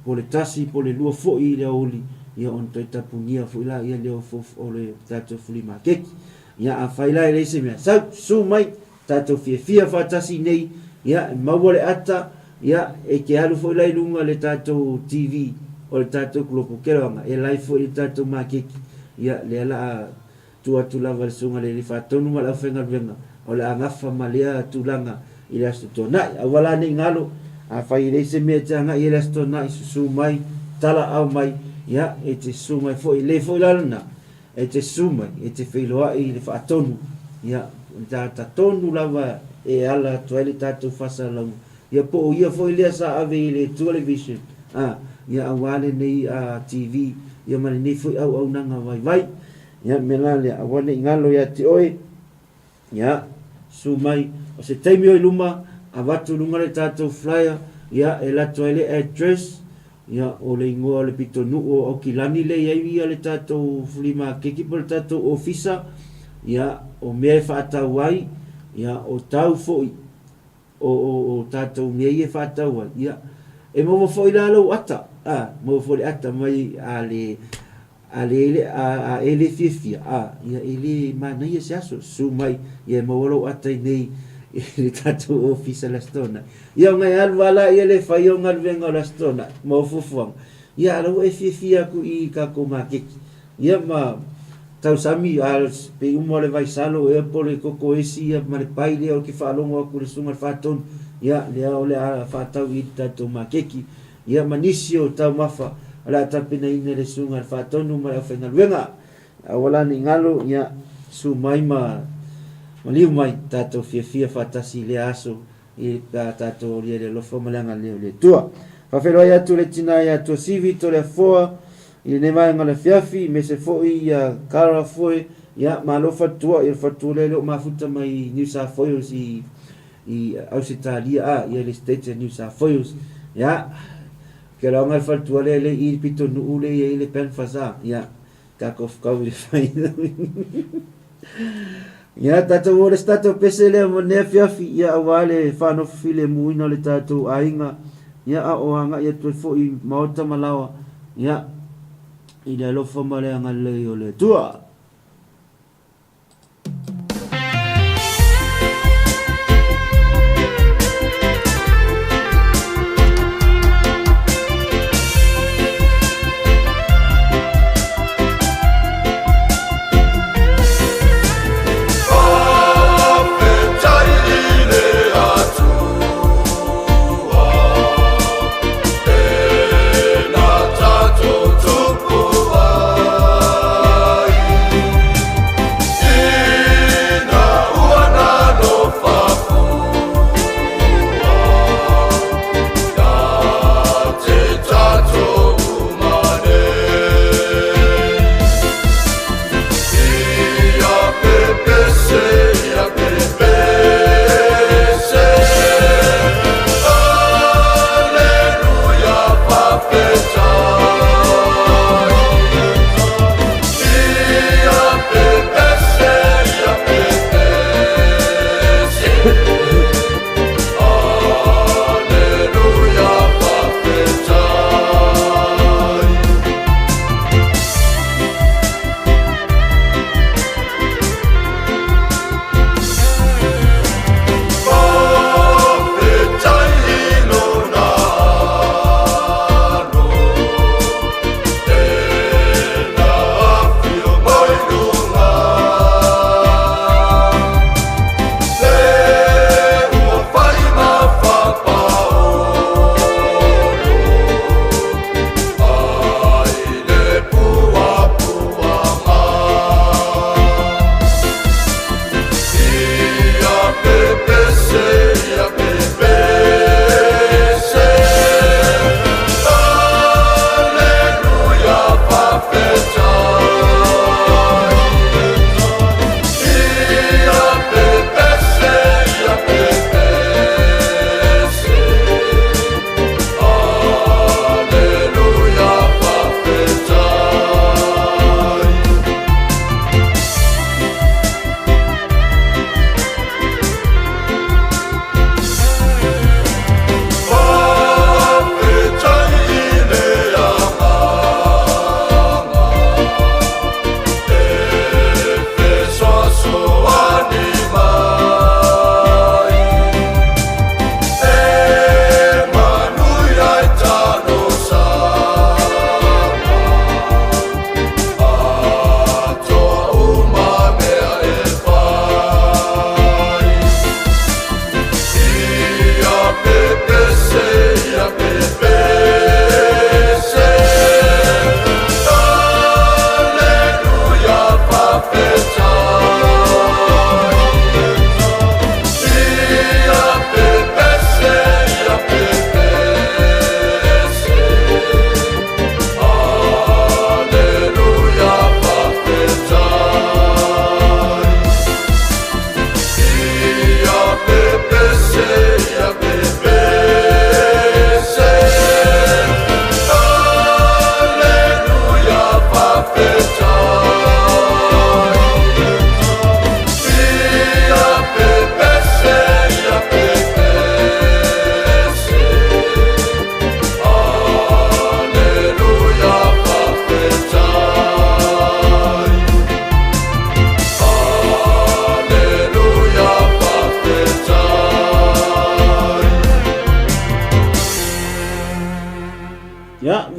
Speaker 5: po le tasi po le lua fo i le auli ia on toi tapunia fo ila ia leo fo o le tatou fuli makeki ia a whai lai le ise mea sau su mai tatou fia fatasi nei ia maua le ata ia e ke alu fo ila ilunga le tatou TV o le tatou klopo keroanga e lai fo i tatou makeki ia le ala tua lava le sunga le whatonu ma la whenga o le angafa ma lea tulanga i le asto tōnai a wala nei ngalo a whai le se mea tanga i le asto tōnai susu mai tala au mai ia e te su mai fo i le fo i lalana e te su mai e te whailoa i le whatonu ia ta tonu lava e ala tua le tatou whasa lau ia po o ia fo i lea sa ave i le television ia awale nei a TV ia mani nei foi au nanga vai ia melale awane ngalo ia te oe ia su mai o se taimi o luma avatu lunga le tatou flyer ia e la toile address ia o le ingoa le pitonu o kilani le ia le tatou flima keki por tatou ofisa ia o mea e whaatau ai ia o tau foi o tatou mea e whaatau ai ia e mo foi la lo ata mo foi ata mai ale ele fifia ia ele mana ia se aso su mai ia mo lo ata nei ele tatou ofisa la stona ia ngai alwala ia le fai o ngal venga la stona mo fufuang ia lo e fifia ku i ka ko makeki ia ma tau sami al pe umo le vai salo e po le koko esi ia ma le pai le o ki falongo ku le sunga faton ia le o le fatau i tatou makeki ia manisio tau mafa ala tapina ina le sunga fatonu ma le whengaluenga awala ni ngalo ia su mai ma liu mai tatou fia fatasi le aso i ka tatou le lofo malanga le tua whawheroa ia tu le tina ia tu sivi to le foa i ne mai ngale Afiafi me se foi ia kara foi ia malofa tua i fatu le lo mafuta mai New South Wales i Australia ia le state of New South Wales ia ke la ngal fatu le i pito nu le ia le pen fasa ia ka kof ka vi fai ia tatou o le stato pesele mo ne Afiafi ia awale fano file muina le tatou ainga ia a oanga ia tu fo i maota malawa ia i le alofa male anga le o le tua
Speaker 6: 𝚘𝚙𝚢𝚛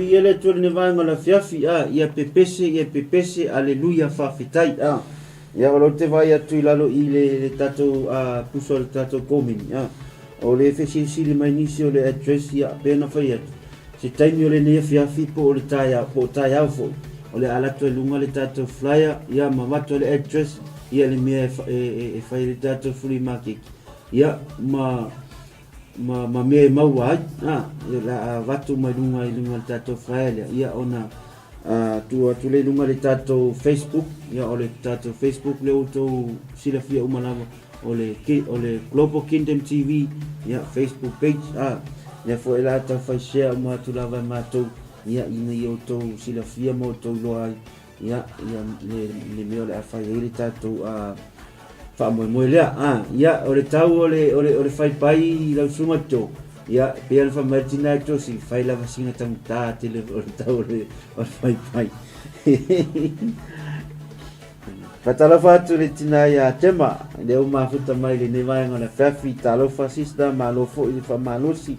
Speaker 5: pi ele tu le vai ngala fiafi ia pepese aleluia whawhitai ia o lo te vai atu I lalo I le tatou puso le tatou komini o le whesiri mai nisi o le address ia pēna whai atu se taimi o le nea fiafi po o le tai au fo o le alatu e lunga le tatou flyer ia mawatu le address ia le mea e whai le tatou free market ia ma mea maua ai la watu mai lunga I lunga le tatou flyer ia ona tu le lunga le tatou Facebook ia o le tatou Facebook le utou silafia umalawa o le Global Kingdom TV ia Facebook page ia fo ela ta fai share ma tu lava matou ia ina I utou silafia mo utou loa ia le meo le afai le tatou fa mo lea ia o le tau o le fai pai la suma to ia pe al fa martina to si fai la vasinga tang ta te le o tau o fai pai Fatala fatu le tina ia tema le o mafuta mai le nevai ngona fafi talo fasista malo fo I fa malosi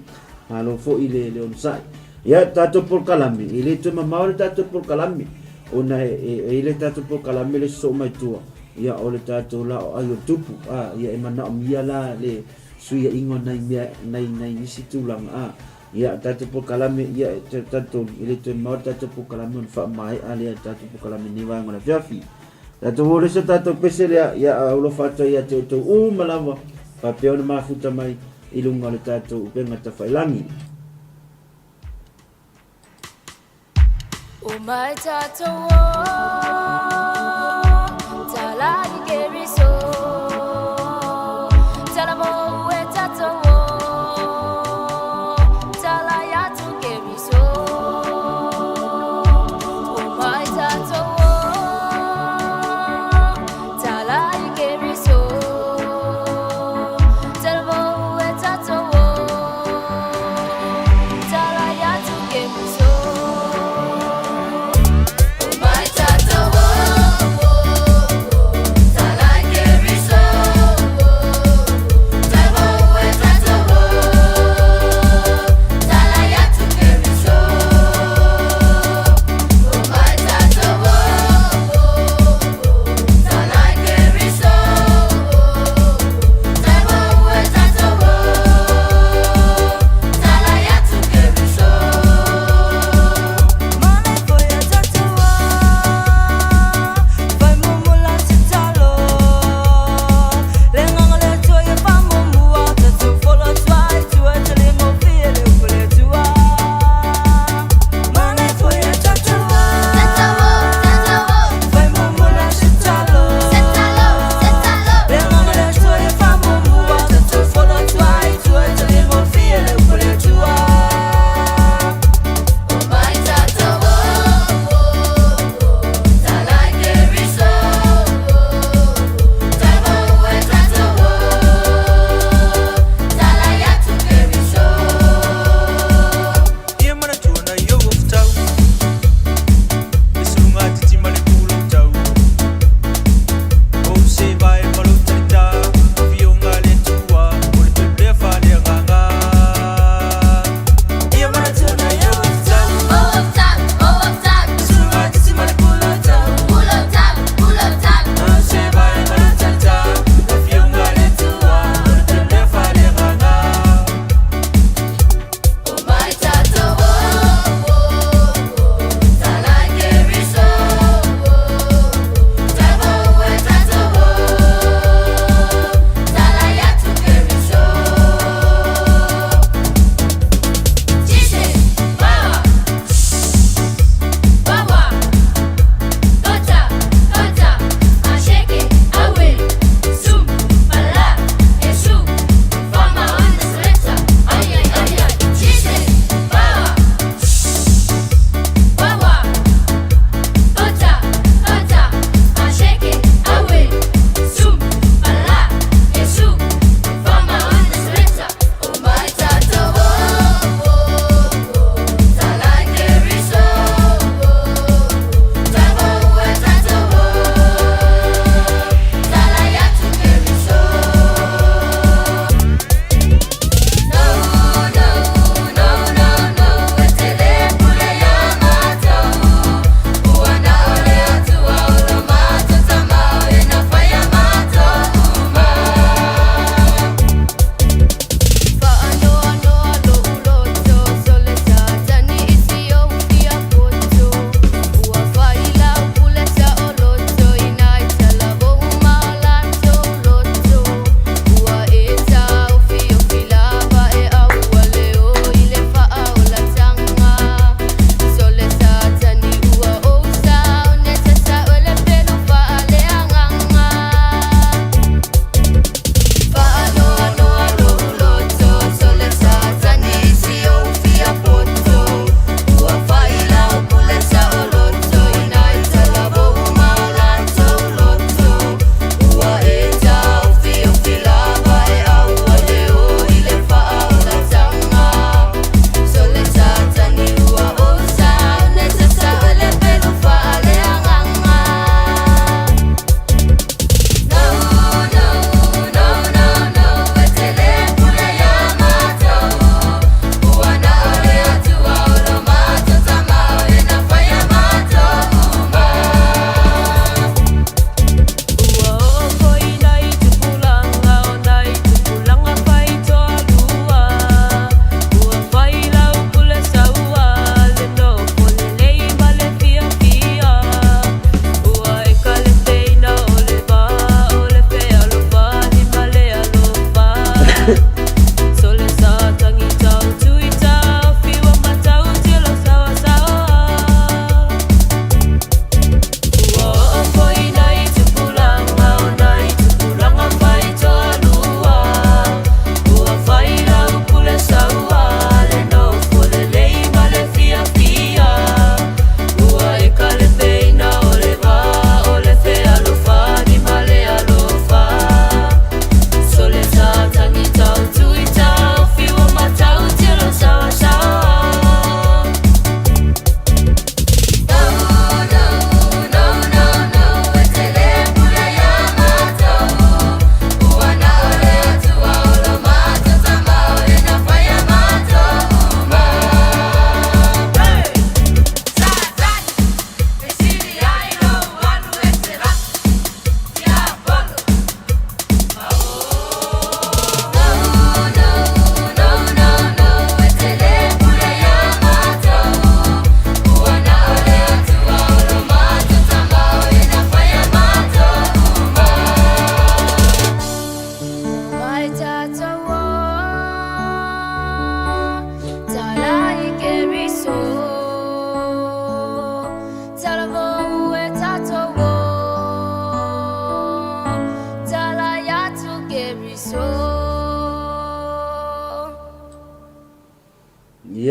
Speaker 5: malo fo I le onsai ia tato por kalami ile to mama o tato por kalami ona ile tato por kalami le so mai tua ia o le tato la o ayo tupu ia e mana mia la le suia ingo nai nisi tulang ia tato por kalami ia tato ile to mau tato por kalami on fa mai ale tato por kalami nevai ngona fafi tato vole se tato pese le ia ulo fata ia te to malawa pa pe ona mafuta mai I lunga le tato upenga ta failangi
Speaker 6: O mai tato tala I keriso tala mo e tato tala ya tu keriso O mai tato tala I keriso tala mo e tato tala ya tu keriso My tato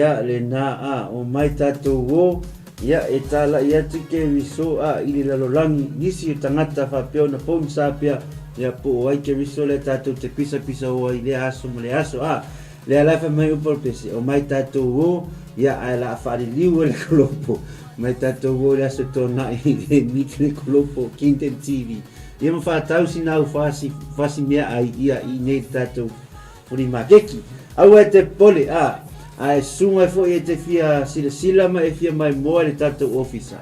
Speaker 5: ia le na o mai tatou o ia e tala ia tike riso ili lalolangi nisi tangata whapeo na pōmi sāpia ia po o ai ke riso le tatou te pisa o ai le aso mo le aso le alaifa mai upol pese o mai tatou o ia ai la whaari liu le kolopo mai tatou o le aso tōna i le miki le kolopo Kingdom TV ia ma whaatau si nau whasi mea ai ia i nei tatou uri makeki au e te pole ai sunga fo e te fia sila ma e fia mai moa le tatou officer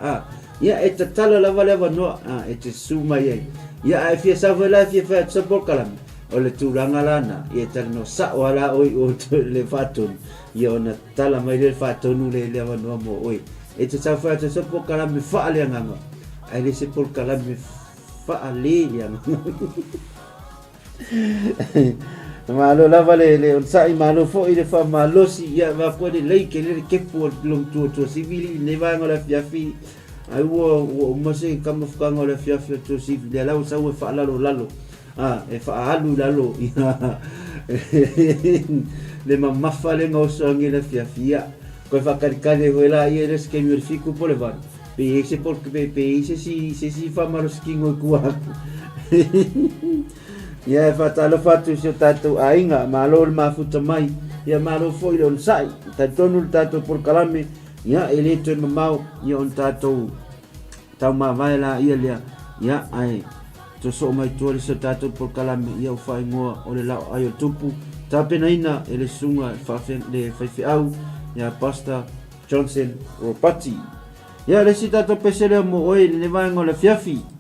Speaker 5: ia e te tala lava no e te suma ia ia e fia savela fia fa support kalami o le tūranga lana ia tala no sa o ala oi o le fatonu ia ona tala mai le fatonu le lava no mo oi e te sa fa te support kalami fa le nganga ai le support kalami fa le nganga malo lava le on sai malo fo ile fa malo si ia va pode lei ke le ke por long tu civili ne va ngola fiafi ai wo mo se kam fuka ngola fiafi tu civili la o sa wo fa lalo e fa alu lalo le mamma fa le ngo so ngela fiafi ko fa caricare vola ia les que mi verifico por le van pe ese porque pe si fa malo skingo kuwa ia fatalo fatu se tatou ainga malo mafuta mai ia malo foi on sai tatonu tatou por kalame ia ele to mamau ia on tatou tau mavai la ia ai to so mai to se tatou por kalame ia fai ngoa o le lao ai tupu tapena ina ele sunga fafen le fai au ia pasta Johnson Ropati ia le si tatou pesele mo oi le vai ngola fiafi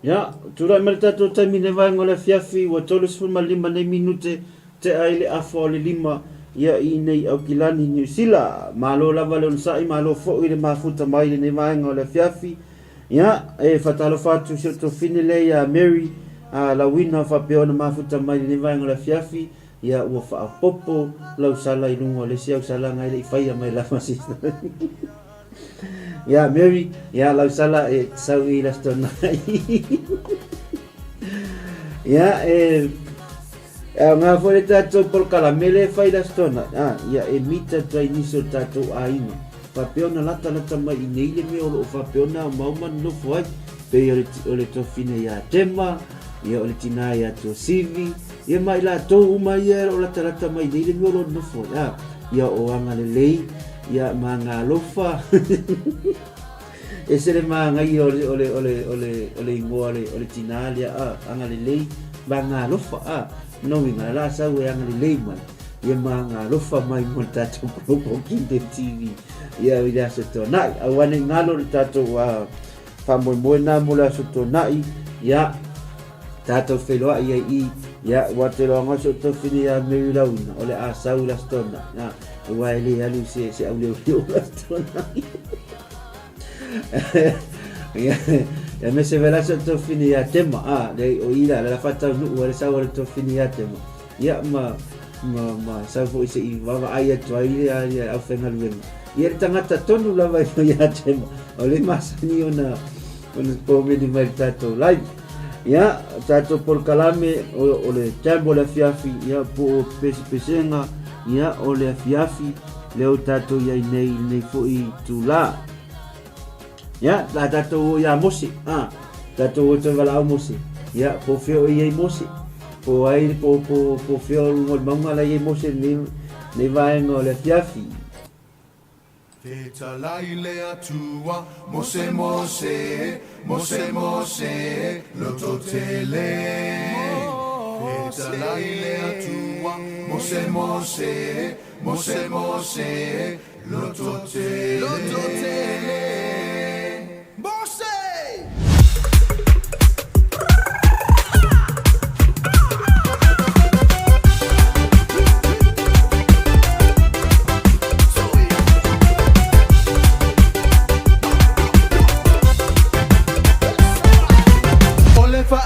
Speaker 5: Ya, tura mai tatou taimi ne vaenga o le Afiafi ua 35 nei minute te ai le afa o le 5 ia I nei au kilani New Zealand. Malo lava le unsai, malo fo'i le mafuta mai le ne vaenga o le Afiafi. Ya, fatalo fatu si o tofine le ia Mary, la wina whapeona mafuta mai le ne vaenga o le Afiafi. Ia ua whaapopo lau sala I lungo le siau sala ngai le I whaia mai la masista. Ya Mary, ya lau sala sau I la stona. Ya nga fole tatou por kalamele fai la stona. Ya mita trai niso tatou ainga. Fapeona lata mai I nei le me o fapeona mauman no foi. Pe o le tofine ya tema, ya o le tina ya to sivi. Ya mai la to mai o lata mai nei le me o no foi. Ya o anga le lei. Ya manga lofa ese le manga I ole ingoa ole tinalia anga le lei manga lofa no winga la sa we anga le lei mai ya manga lofa mai mo tato pro kinde TV ya ida se to nai awane ngalo tato wa famo mo na mo la so to nai ya tato felo I ya watelo ngo so to fini ya me la una ole sa ula stona na Waili alu se aule la stona. Ya me se vela so to fini ya tema de o ila la fata nu wala sa wala to fini ya tema. Ya ma sa fo se I va ai to ai ya afenga lu. Ya tangata tonu la vai ya tema. Ole masani ona po me di mai tato live. Ya tato por kalame ole chambo la Afiafi ya po pesenga ya ole Afiafi leo tato ya nei foi tula ya la tato ya mosi tato o te vala mosi ya po feo ia mosi po ai po feo ngol manga la ia mosi nei vaenga ole Afiafi
Speaker 7: Te talai le atua, mose mose, mose mose, loto tele. Te talai le atua, mose mose, mose mose, loto tele. Loto tele. Mose!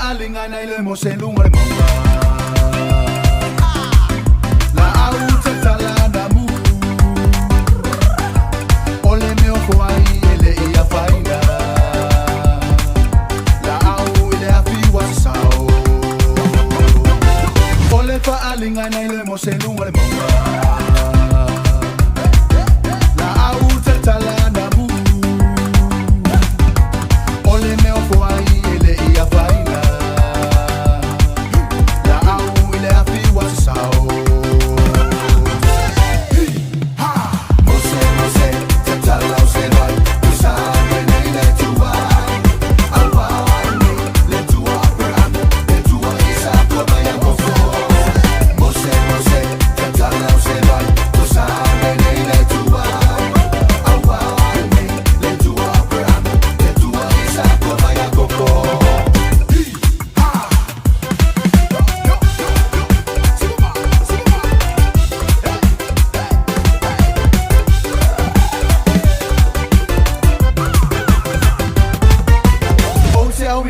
Speaker 7: Alingana ile moselunga mama la auta talana mu ole me okwai ele ia faina la au ile afiwa sao ole fa alingana ile moselunga mama la auta talana mu ole me okwai ele ia faina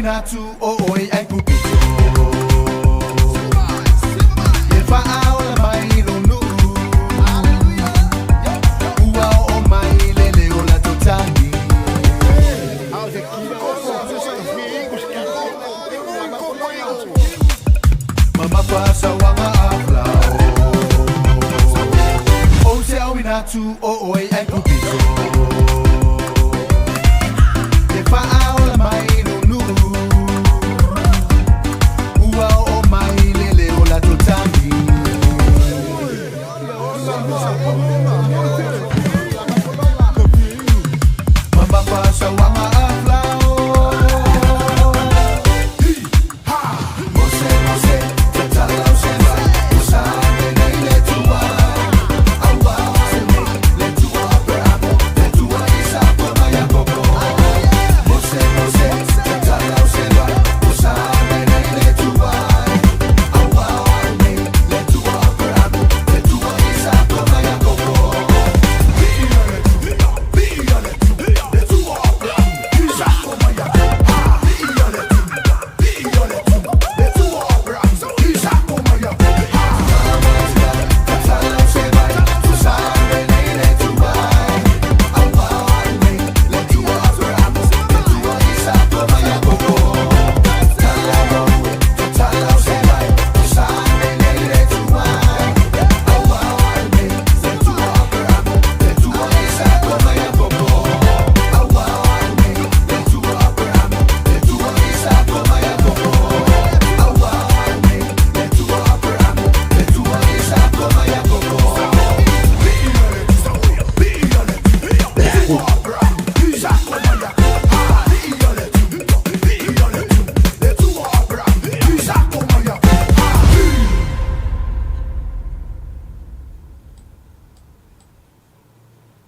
Speaker 7: Natu oi ai pupito Efa aula mai lonu Ua o mai lele o la totani Mama pasa wanga aflao O se au natu oi ai pupito Efa aula mai Let's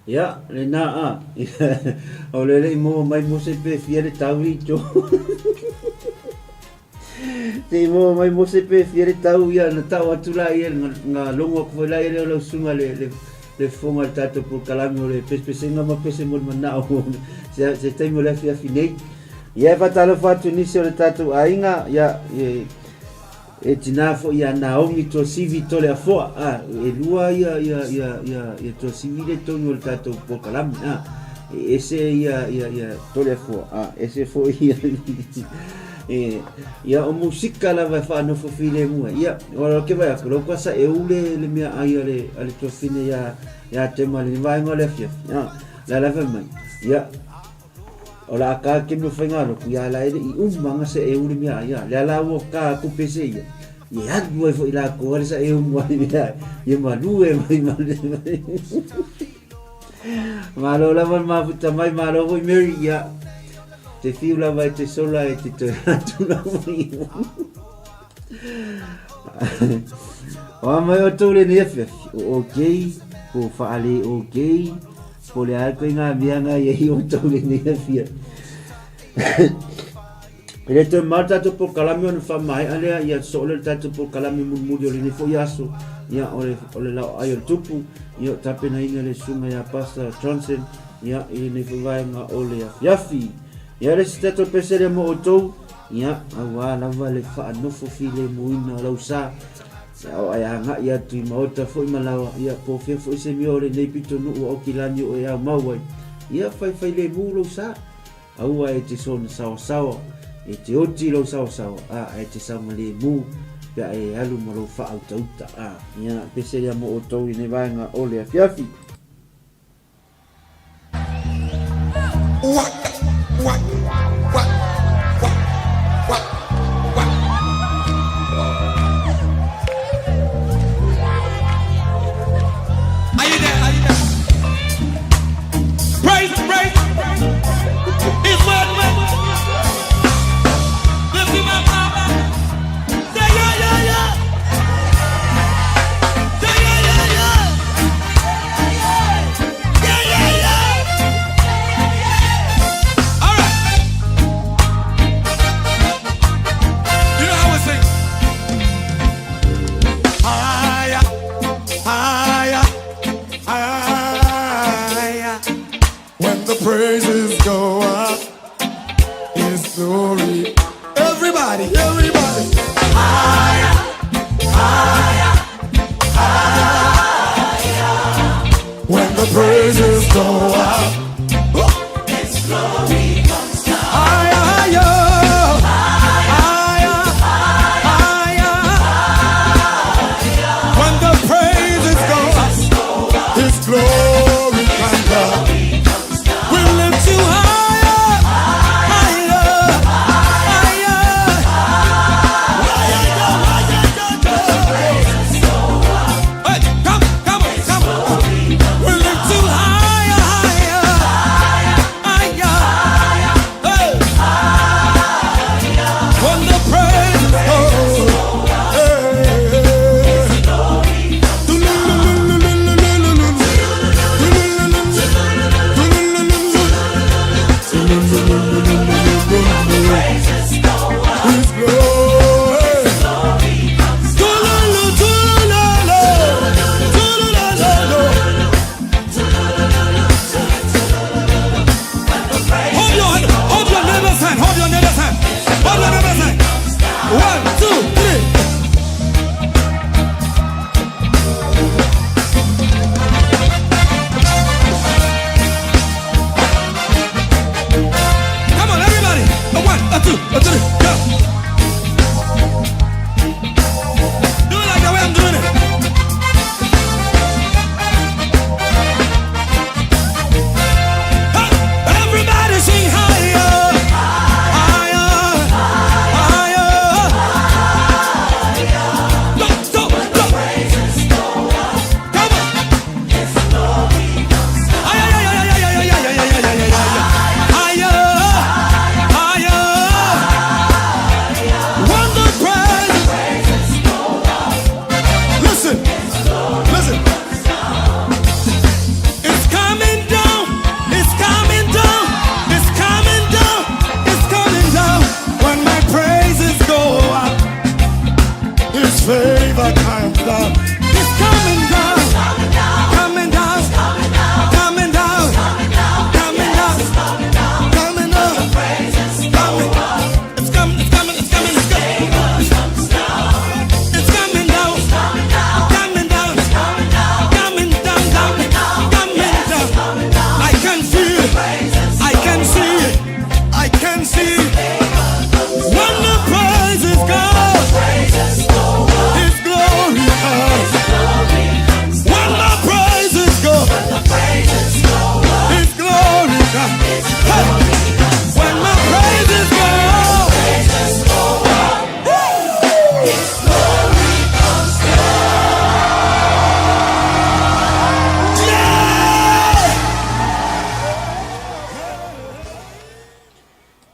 Speaker 5: Ya, le na o le mo mai mo se pe fiere tau i jo. Te mo mai mo se pe fiere tau ia na tau atu la ia nga longo ko la ia le sunga le fonga tato por kalami le pespesenga ma pese mo mana o se te mo le Afiafi nei. Ia patalo fatu ni se le tato ainga ya e tina fo ia na ongi to sivi to le afo e lua ia to sivi le to no tato por kalami ese ia to le afo ese fo ia ia o musika la vai fa no fo file mu ia o ke vai ko ko sa e ule le mia ai ale to fine ya te mal ni vai ngole fia la va mai ia ola ka ke me fenga ro ya la i manga se e ule mia ia la wo ka ku pese ia ia due fo ila ko sa e mo ia ia ma due mai malo la ma puta mai malo voi meri ia te fiula vai te sola e te tuna mai. O mai o tole ne okay, ko faale okay, ko le ai koinga mianga ye o tole ne fia. Ele te mata to por kalami on fa mai ale ia sole tato por kalami mumudi o le fo yaso, ia ole la ai o tupu, ia tapena ina le sunga ya pasta Johnson, ia ne fo vai nga ole Afiafi. Ia le stato pesere mo otou ia awa lava le fa no fo file muina lau sa o ia nga ia tu mota fo malawa ia po fe fo se miore nei pito no o kilani o ia mawai ia fai le mu lau sa awa e te son sao e te oti lau sao e te sama le mu pe e alu mo lau fa auta ia pesere mo otou ne vai nga ole Afiafi.
Speaker 7: What? Are you there? Praise. It's what let's see my mama. Say yeah. Say yeah. Praises go up, His glory. Everybody. Higher. When the praises go up, His glory comes down. Higher. When the praises go up, His glory comes down.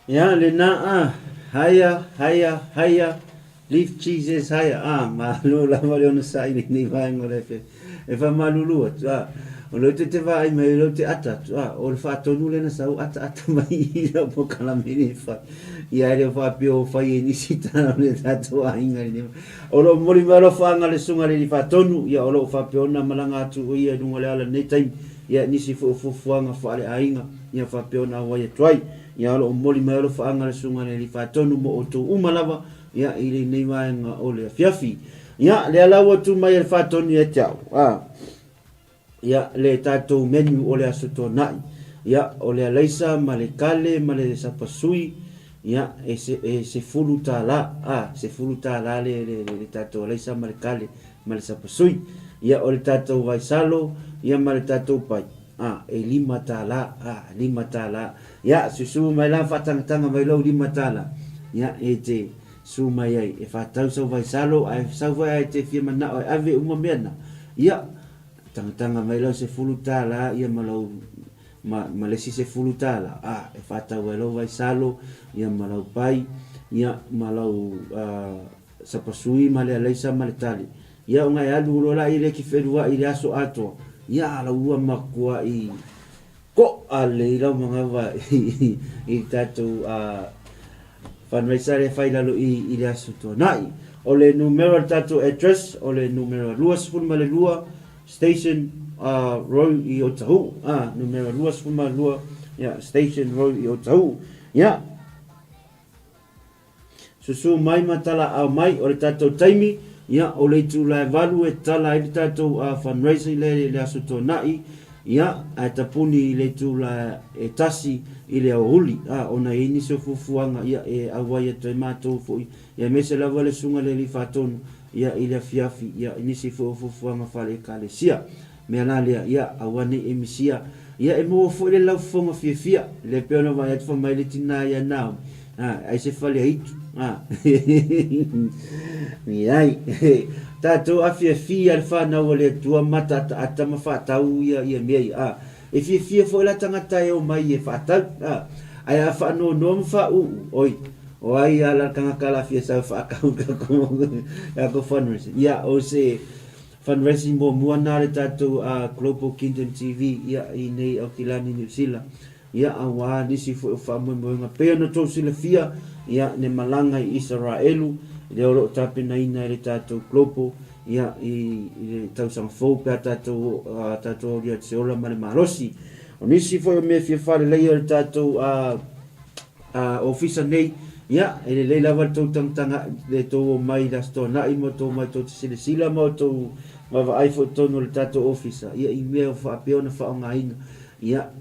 Speaker 5: Ya lena haya leaf cheeses haya malu la vale ona sai ni vai ngore e fa malulu o lo te vai mai lo te ata o le fa tonu le na sau ata mai la po kala mini fa ia le fa pio fa ni sita le tato ainga ni o lo mori malo fa nga le sunga le fa tonu ia o lo fa pio na malanga tu o ia dunga le ala nei tai ia nisi fu fuanga fa le ainga ia fa pio na wa ia twai ia lo moli mai lo fa anga le sunga le fa tonu mo o tu umalava ia ile nei mai nga o le Afiafi ia le ala wa tu mai le fa tonu ia tau ia le tatou menu o le asoto nai ia o le alaisa ma le kale ma le sapasui ia se fulu tala se fulu tala le tatou alaisa ma le kale ma le sapasui ia o le tatou vaisalo ia ma le tatou pai e 5 tala 5 tala ia susu mai la fatangatanga mai lo 5 tala ia e te su mai ai e fatau sau vaisalo ai sau vai te fia mana o ave uma mena ia tanga mai lo se fulu tala ia malau ma le se fulu tala e fatau lo vaisalo ia malau pai ia malau sapasui ma le alaisa ma le tali ia ngai alu lo la ile ki ferua ile aso ato ia la ua makua i ko ale la mangava i tatu fundraiser e fai lalo i ile aso to nai o le numero tatu address o le numero luas fun ma le lua station road i Otahu numero luas fun ma lua ya station road i Otahu ya susu mai matala au mai o le tatu taimi ia o le tu la valu e tala i tatou fundraising le aso tonai ia a tapuni le tu la e tasi i le ahuli ona ini so fufuanga ia e awai to matou fo ia mese la vale sunga le li fatonu ia i le Afiafi ia ini si fufuanga fale kalesia me la le ia awani emisia ia e mo fo le lau fonga fia le peona vai at fo mai le tina ia now ai se fale hitu ni ai tato Afiafi al fa na wole tua mata ata mafatau ia mei e fia fo la tangata e o mai e fatau ai a fa no fa oi o ai ala kanga kala fia sa fa ka ko ya ko fundraising ia o se fundraising mo muana le tato Global Kingdom TV ia i nei o kilani New Zealand ia awa nisi fo fa mo nga pe no to sila fia ia ne malanga i Israelu le oro tape na ina le tato Global ia i tau sang fo pe tato dia se ola male marosi o nisi fo me fia fale le tato officer nei ia ele le lava to tanga le to mai da sto na i mo to mai to sila mo to ma vai fo to no le tato officer ia i me fa pe ona fa nga ina ia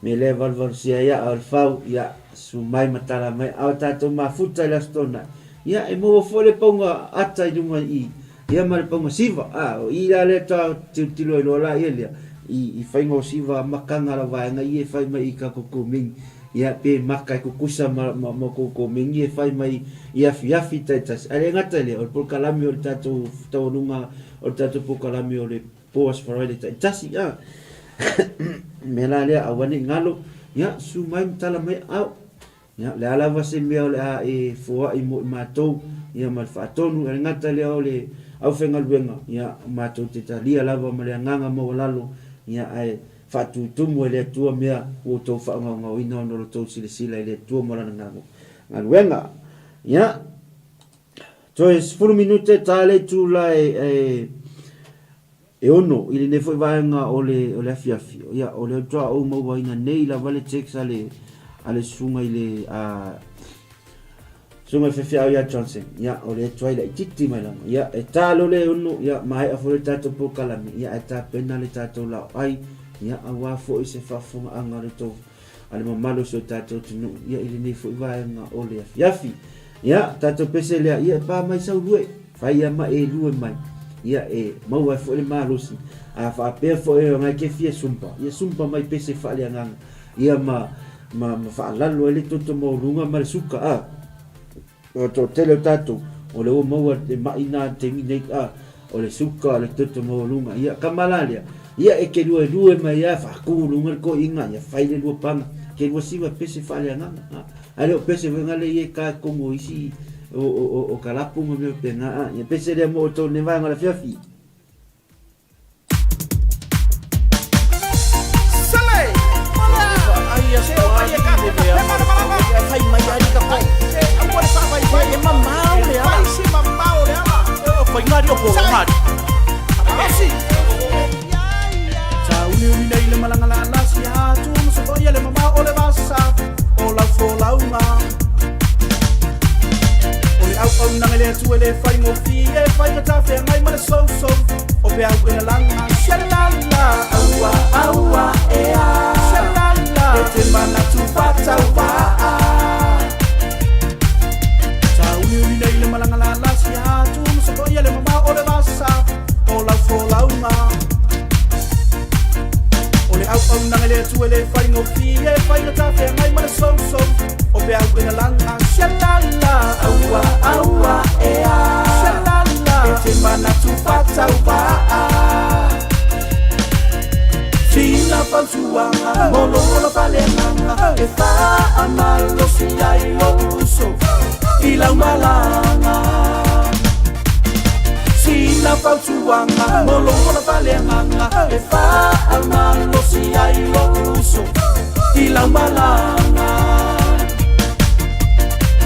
Speaker 5: me le valvar sia ia al fau ia su mai matala mai au tato mafuta la stona ia e mo fo le ponga ata i dunga i ia ma le ponga siva o i la le ta tilo lo la ia i fai ngo siva makanga la vai nga i fai mai ka ko min ia pe makai kukusa mo ko min i fai mai ia Afiafi tatas ale ngata le o por kalami o tato taununga o tato por kalami o le poas for le tatas ia mela le awani ngalo ya su mai tala mai au ya le ala vase me ole e fo i mo matou ya mal fatonu ngata le ole au fenga luenga ya matou te talia lava male nganga mo lalo ya ai fatu tumu le tua mea o to fa nga ina no to sila le tua mo lana ngaluenga ya to es 4 minute tale tu la e ono ili ne foi vaenga ole Afiafi ia ole toa o mo vaina nei la vale tex ale sunga ile sunga fefia ia Johnson ia ole toa ile titi mai langa ia e talo le ono ia mai a foi tato po kalami ia e ta penale tato la ai ia awa fo se fa funga anga le to ale mamalo so tato tunu ia ili ne foi vaenga ole Afiafi ia tato pesele ia pa mai sau lue fai ama e lue mai ia e mau ai fo le malusi a fa pe fo e nga ke fie sumpa mai pese fa le nga ia ma fa la lo le toto mo lunga ma suka o to tele tato o le mau de maina te mine o le suka le toto mo lunga ia kamalalia ia e ke lue mai ia fa ku lunga ko inga ia fa le lu panga ke wasiwa pese fale nganga ale o pese ngale ye ka kongo isi o kalapu mo me penga ye pese le mo to ne va ngala fiafi
Speaker 8: sale ai ya se o ai ka de ya fai mai ai ka ko agora fa vai vai mamau le vai se mamau le ama o fai ngari o po ngari asi uni nei le malanga la nasi hatu so ko ye le mama o le basa o la fo la uma o le au na le tu le fai mo fi e fai ka fe mai ma so o pe au ina langa shalala awa e a shalala e te mana tu fata wa ta uni nei le malanga la nasi hatu so ko ye le mama o le basa o la fo la uma au na le tu le fai no fi e fai na ta fe mai ma so o be au ina langa shalala awa e a shalala e te mana tu fata wa fina pantuanga molo la palenganga e fa amalo si ai o so ila malanga sina pautuanga molo la palenganga e fa amalo si ai lo uso ila malanga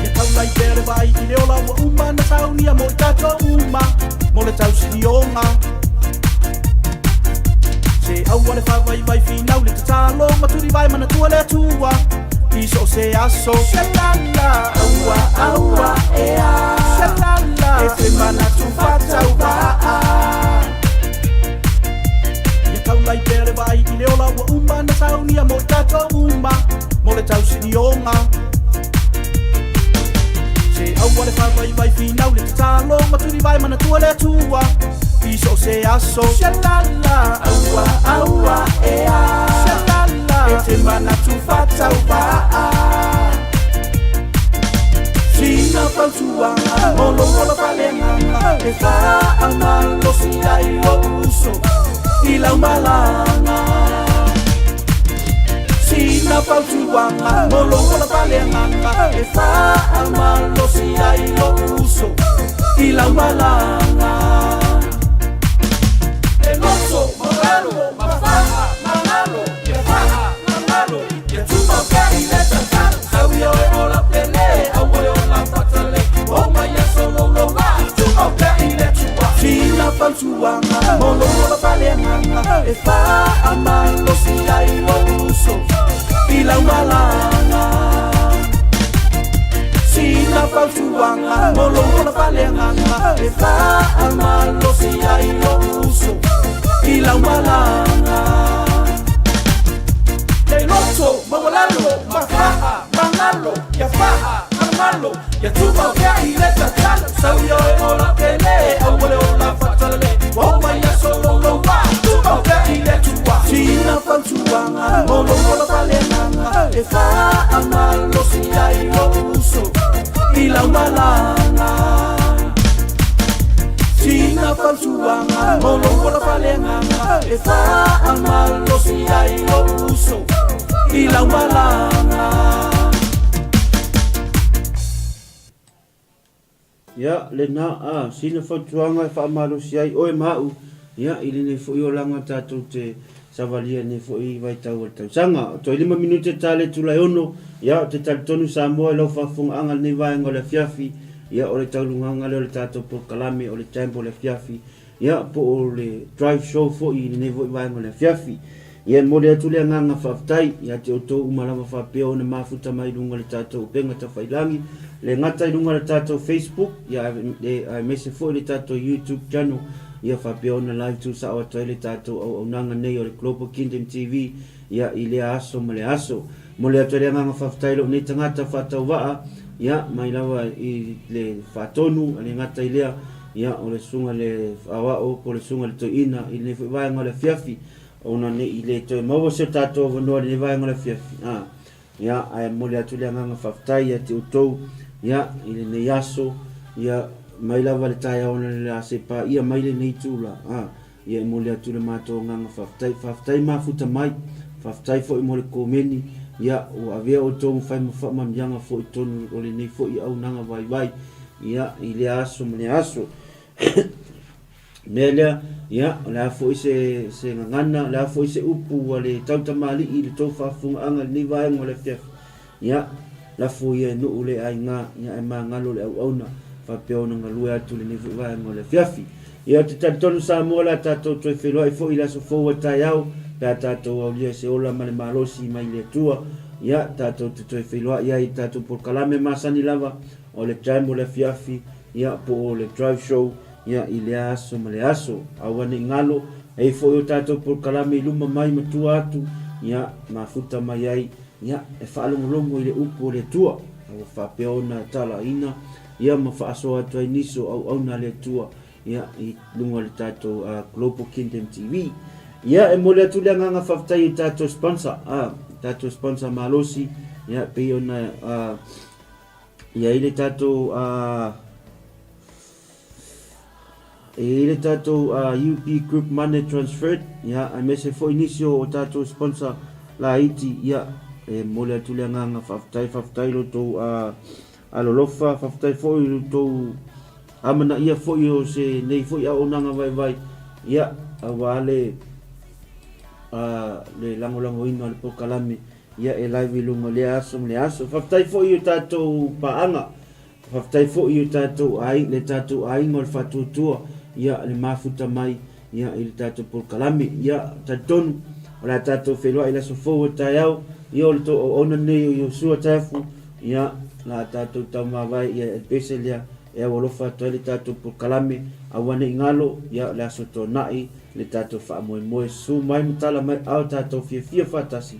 Speaker 8: e taula i pere vai i leo la uma na tauni a mo tato uma mo le tau sinionga se au le fa vai fina le talo maturi vai mana tua le tua iso se aso shalala awa e a shalala e te mana tu fata wa e taula i pere vai i leo la uma na tauni a mo tato uma mo le tau sinionga se au le fa vai fina le talo maturi vai mana tua le tua iso se aso shalala awa e a shalala e te mana tu fata wa sina pantuanga molo la palenganga e fa amalo si ai o uso ila malanga sina pantuanga molo la palenganga e fa amalo si ai o uso ila malanga e loso moralo mafaha manalo e faha manalo e tuba kai leta tan how yo e ola pele pantuanga molo la palenganga e fa amalo si ai lo uso ila malanga sina pantuanga molo la palenganga e fa amalo si ai lo uso ila malanga le loto mawalalo mafaha mangalo ya faha mangalo ya tuba kai leta tala sauyo e ola pele awole ola fatale woma ya solo lo wa tuba kai leta sina pantuanga molo la palenganga e fa amalo si ai lo uso ila malanga sina pantuanga molo la palenganga e fa amalo si ai lo uso ila malanga
Speaker 5: ya le na sina fatuanga fa malo si ai o mau ya ili ne fo yo langa tatu te savalia ne fo I vai tau sanga to 5 minute tale tula ono ya te tal tonu sa mo lo fa fung angal ne vai ngole fiafi ya o le taulunga ngale le tatu por kalame o le tempo le fiafi ya po o le drive show fo I ne vo vai ngole fiafi ya mo le tule nganga fa tai ya te oto umalava fa pe ona mafuta mai lunga le tatu penga ta failangi le ngata I lunga le tato Facebook ya mese fo le tato YouTube channel ya fa pe ona live tu sa o le tato o nanga nei o le Global Kingdom TV ya ile aso mo le tole nganga fa tailo ni tangata fa tawa ya mai lawa I le fatonu le ngata ile ya o le sunga le awa o po le sunga le to ina ile fa vai ngale fiafi ona ne ile to mo se tato no le vai ngale fiafi ya ai mo le tole nganga fa tai ya te utou ya ile ne yaso ya mai lava le tai ona le asepa ia mai le nei tula ia mo le atu le mato nganga faftai mafuta mai faftai fo I mo le komeni ia o avea o tō whai mawhamamianga fo I tonu o le nei fo I au nanga vai ia I le aso mne aso mea lea ia la fo I se ngangana la fo I se upu wa le tautamali I le tō whafunga anga le nei vai ngole fiaf ia la fo ia nuu le ai ngā ia e maa ngalo le au auna whapeona ngalue atu le nei vai ngole fiafi ia te tatonu sa mola tatou toi whelua I fo I laso fōua tai au pea tatou au lia se ola ma le malosi mai le tua ia tatou te toi whelua ia I tatou polkalame masani lava o le time o le fiafi ia po o le drive show ia I le aso ma le aso awane ngalo e fo I tatou polkalame I luma mai matua atu ia mafuta mai ai ia e whaalongolongo I le upo o le tua o whapeona tala ina ia ma whaasoa atu ai niso au na le tua ia I lunga le tatou Global Kingdom TV ia e mole atu le nganga whaftai I tatou sponsor malosi ia pe ona ia ile tatou UP Group Money Transferred ia a mese fo inisio o tatou sponsor la iti ia e mole atu le nganga whaftai lo tou alolofa whaftai fo I lo tou amana ia fo I o se nei fo I a onanga vai ia awale le langolango ino le pokalame ia e live lunga le aso whaftai fo I o tatou paanga whaftai fo I o tatou ai le tatou ai ngol whatutua ia le mafuta mai ia I le tatou pokalame ia tatonu o la tatou whelua I la so fōua tai au ia o le to o ona nei o Iosua tafu ia la tatou taumawai ia e pese lea e awalofa to le tatou pokalame awane ingalo ia le aso tonai le tatou whaamoemoe su mai mutala mai au tatou fia fatasi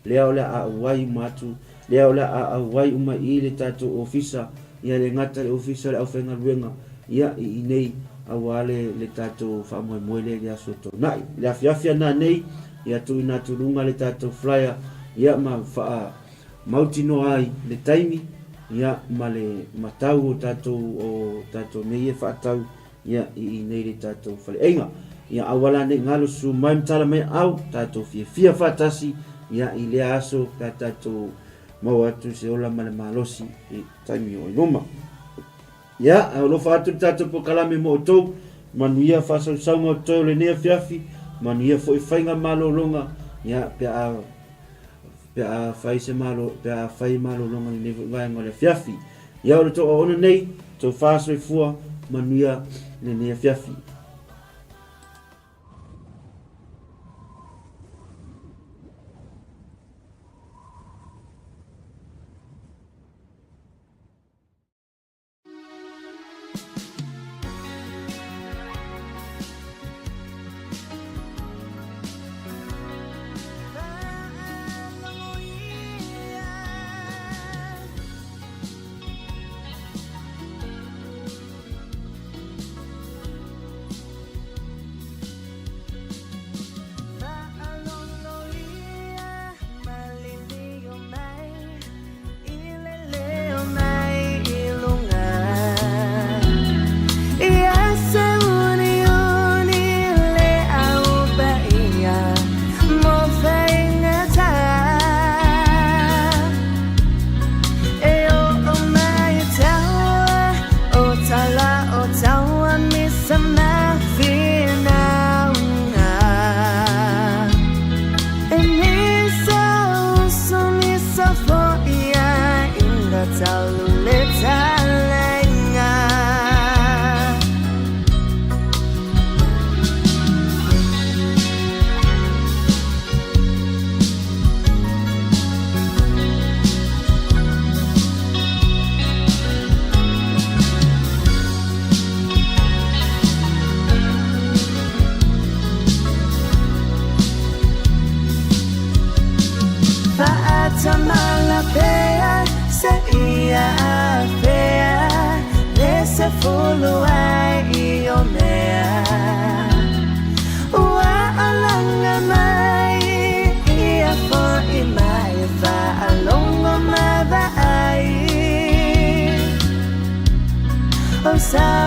Speaker 5: lea o le a awai matu lea o le a awai uma I le tatou ofisa ia le ngata le ofisa le au whenga ruenga ia I nei awale le tatou whaamoemoe le aso tonai le afiafia na nei ia tu ina tulunga le tatou flyer ia ma wha mautino ai le taimi ia ma le matau o tatou nei e whaatau ia I nei le tatou whaleinga ia awala ne ngalo su mai mtala mai au tatou fia fatasi ia I le aso ka tatou mau atu se ola ma le malosi I taimi o inoma ia alofa atu tatou pokalame mo o tou manuia whasausaunga o tou le nea fiafi manuia fo I whainga malolonga ia pea fai se malo pea fai malolonga ni vai ngole fiafi ia o le to ona nei to faso I fua manuia le nea fiafi
Speaker 6: Sa